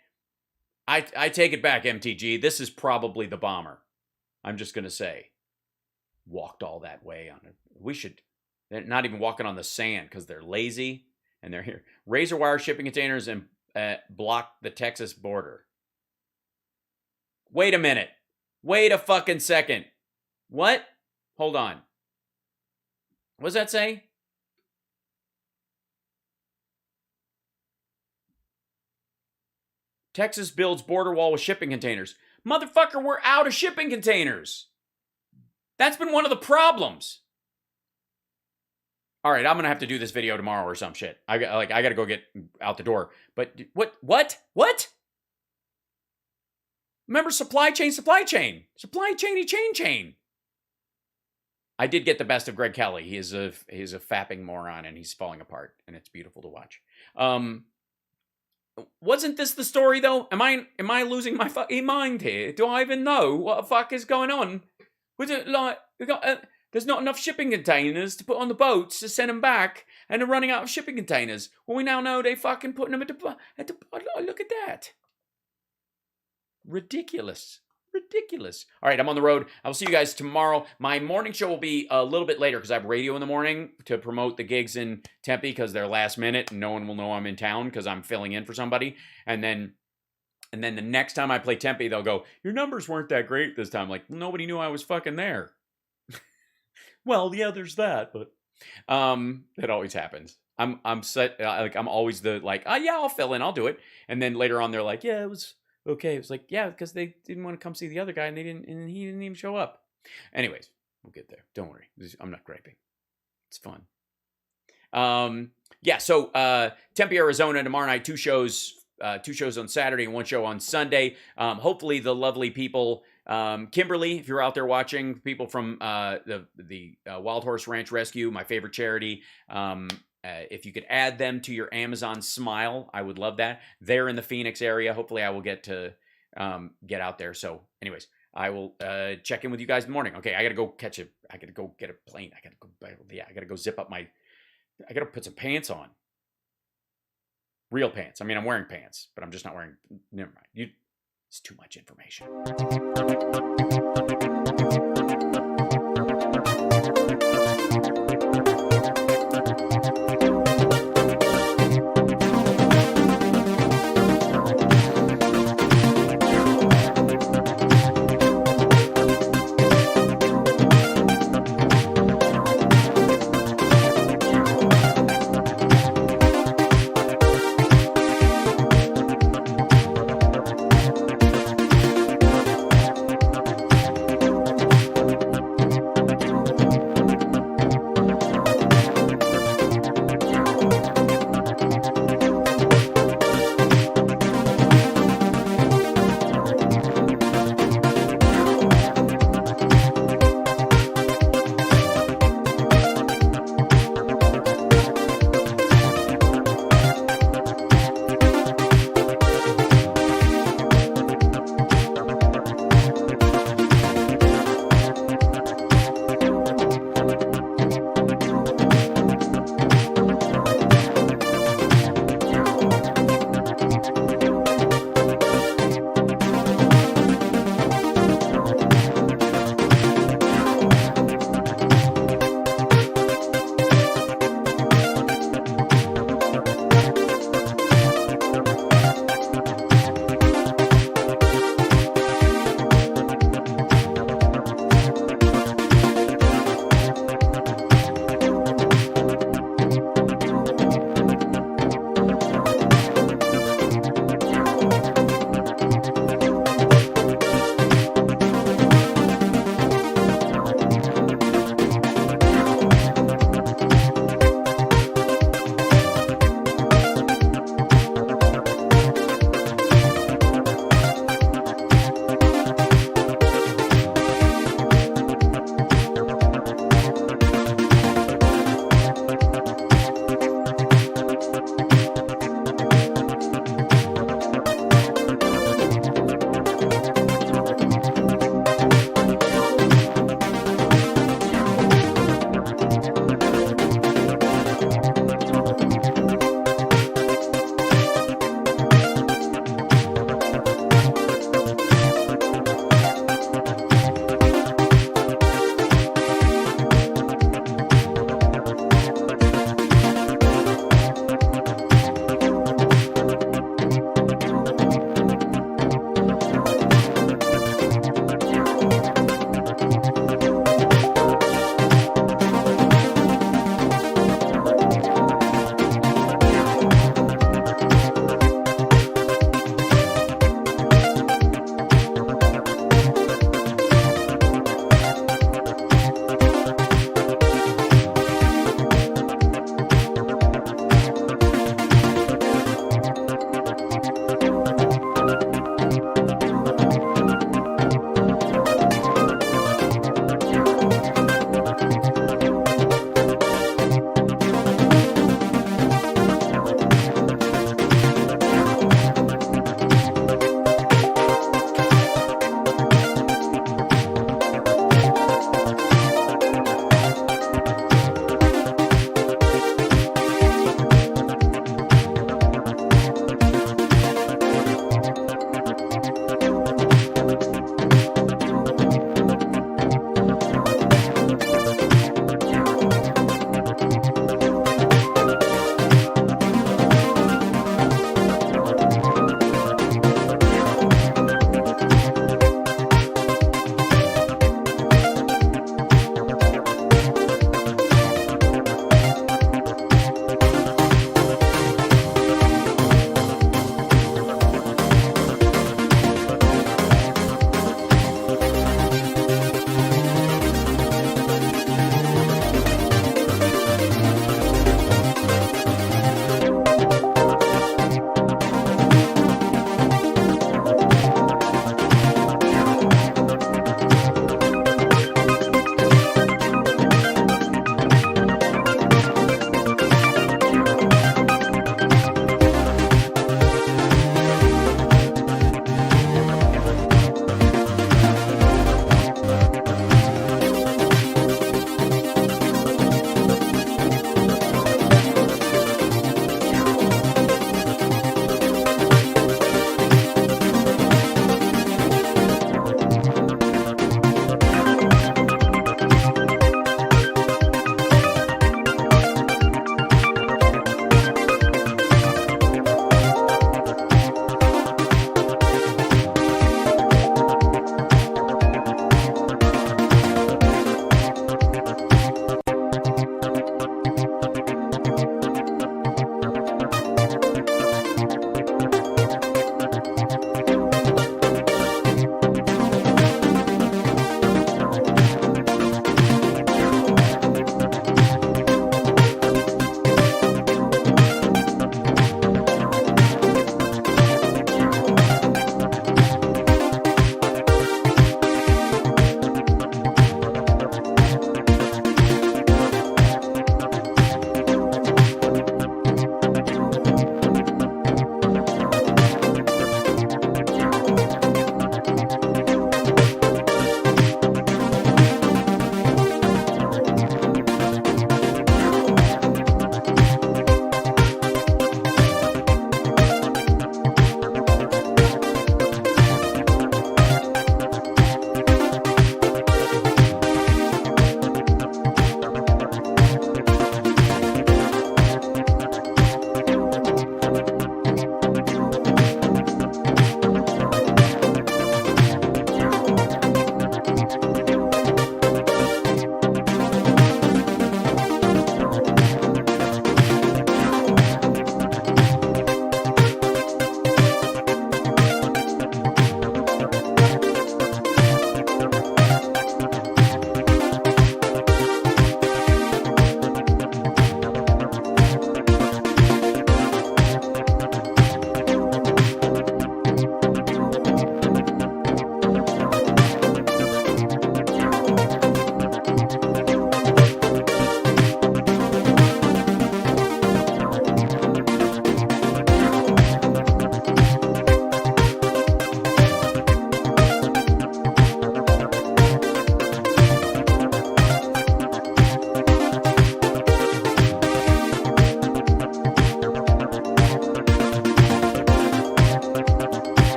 I take it back, MTG. This is probably the bomber. I'm just gonna say, walked all that way on it. They're not even walking on the sand because they're lazy and they're here. Razor wire shipping containers and block the Texas border. Wait a minute. Wait a fucking second. What? Hold on. What does that say? Texas builds border wall with shipping containers. Motherfucker, we're out of shipping containers. That's been one of the problems. All right, I'm gonna have to do this video tomorrow or some shit. I gotta go get out the door. But what? Remember supply chain. I did get the best of Greg Kelly. He is a fapping moron, and he's falling apart, and it's beautiful to watch. Wasn't this the story though? Am I losing my fucking mind here? Do I even know what the fuck is going on? Was it like there's not enough shipping containers to put on the boats to send them back, and they're running out of shipping containers? Well, we now know they fucking putting them at the look at that. Ridiculous. All right, I'm on the road. I will see you guys tomorrow. My morning show will be a little bit later because I have radio in the morning to promote the gigs in Tempe because they're last minute and no one will know I'm in town because I'm filling in for somebody. And then the next time I play Tempe, they'll go, your numbers weren't that great this time. Like, nobody knew I was fucking there. Well, yeah, there's that, but it always happens. I'm set. I'm always the yeah, I'll fill in, I'll do it. And then later on, they're like, yeah, it was okay. It was like, yeah, because they didn't want to come see the other guy, and he didn't even show up. Anyways, we'll get there. Don't worry. I'm not griping. It's fun. Yeah. So Tempe, Arizona tomorrow night. 2 shows. 2 shows on Saturday and 1 show on Sunday. Hopefully the lovely people, Kimberly, if you're out there watching, people from the Wild Horse Ranch Rescue, my favorite charity. If you could add them to your Amazon Smile, I would love that. They're in the Phoenix area. Hopefully I will get to get out there. So anyways, I will check in with you guys in the morning. Okay, I got to go get a plane. I got to go zip up I got to put some pants on. Real pants. I mean, I'm wearing pants, but I'm just not wearing, never mind. It's too much information.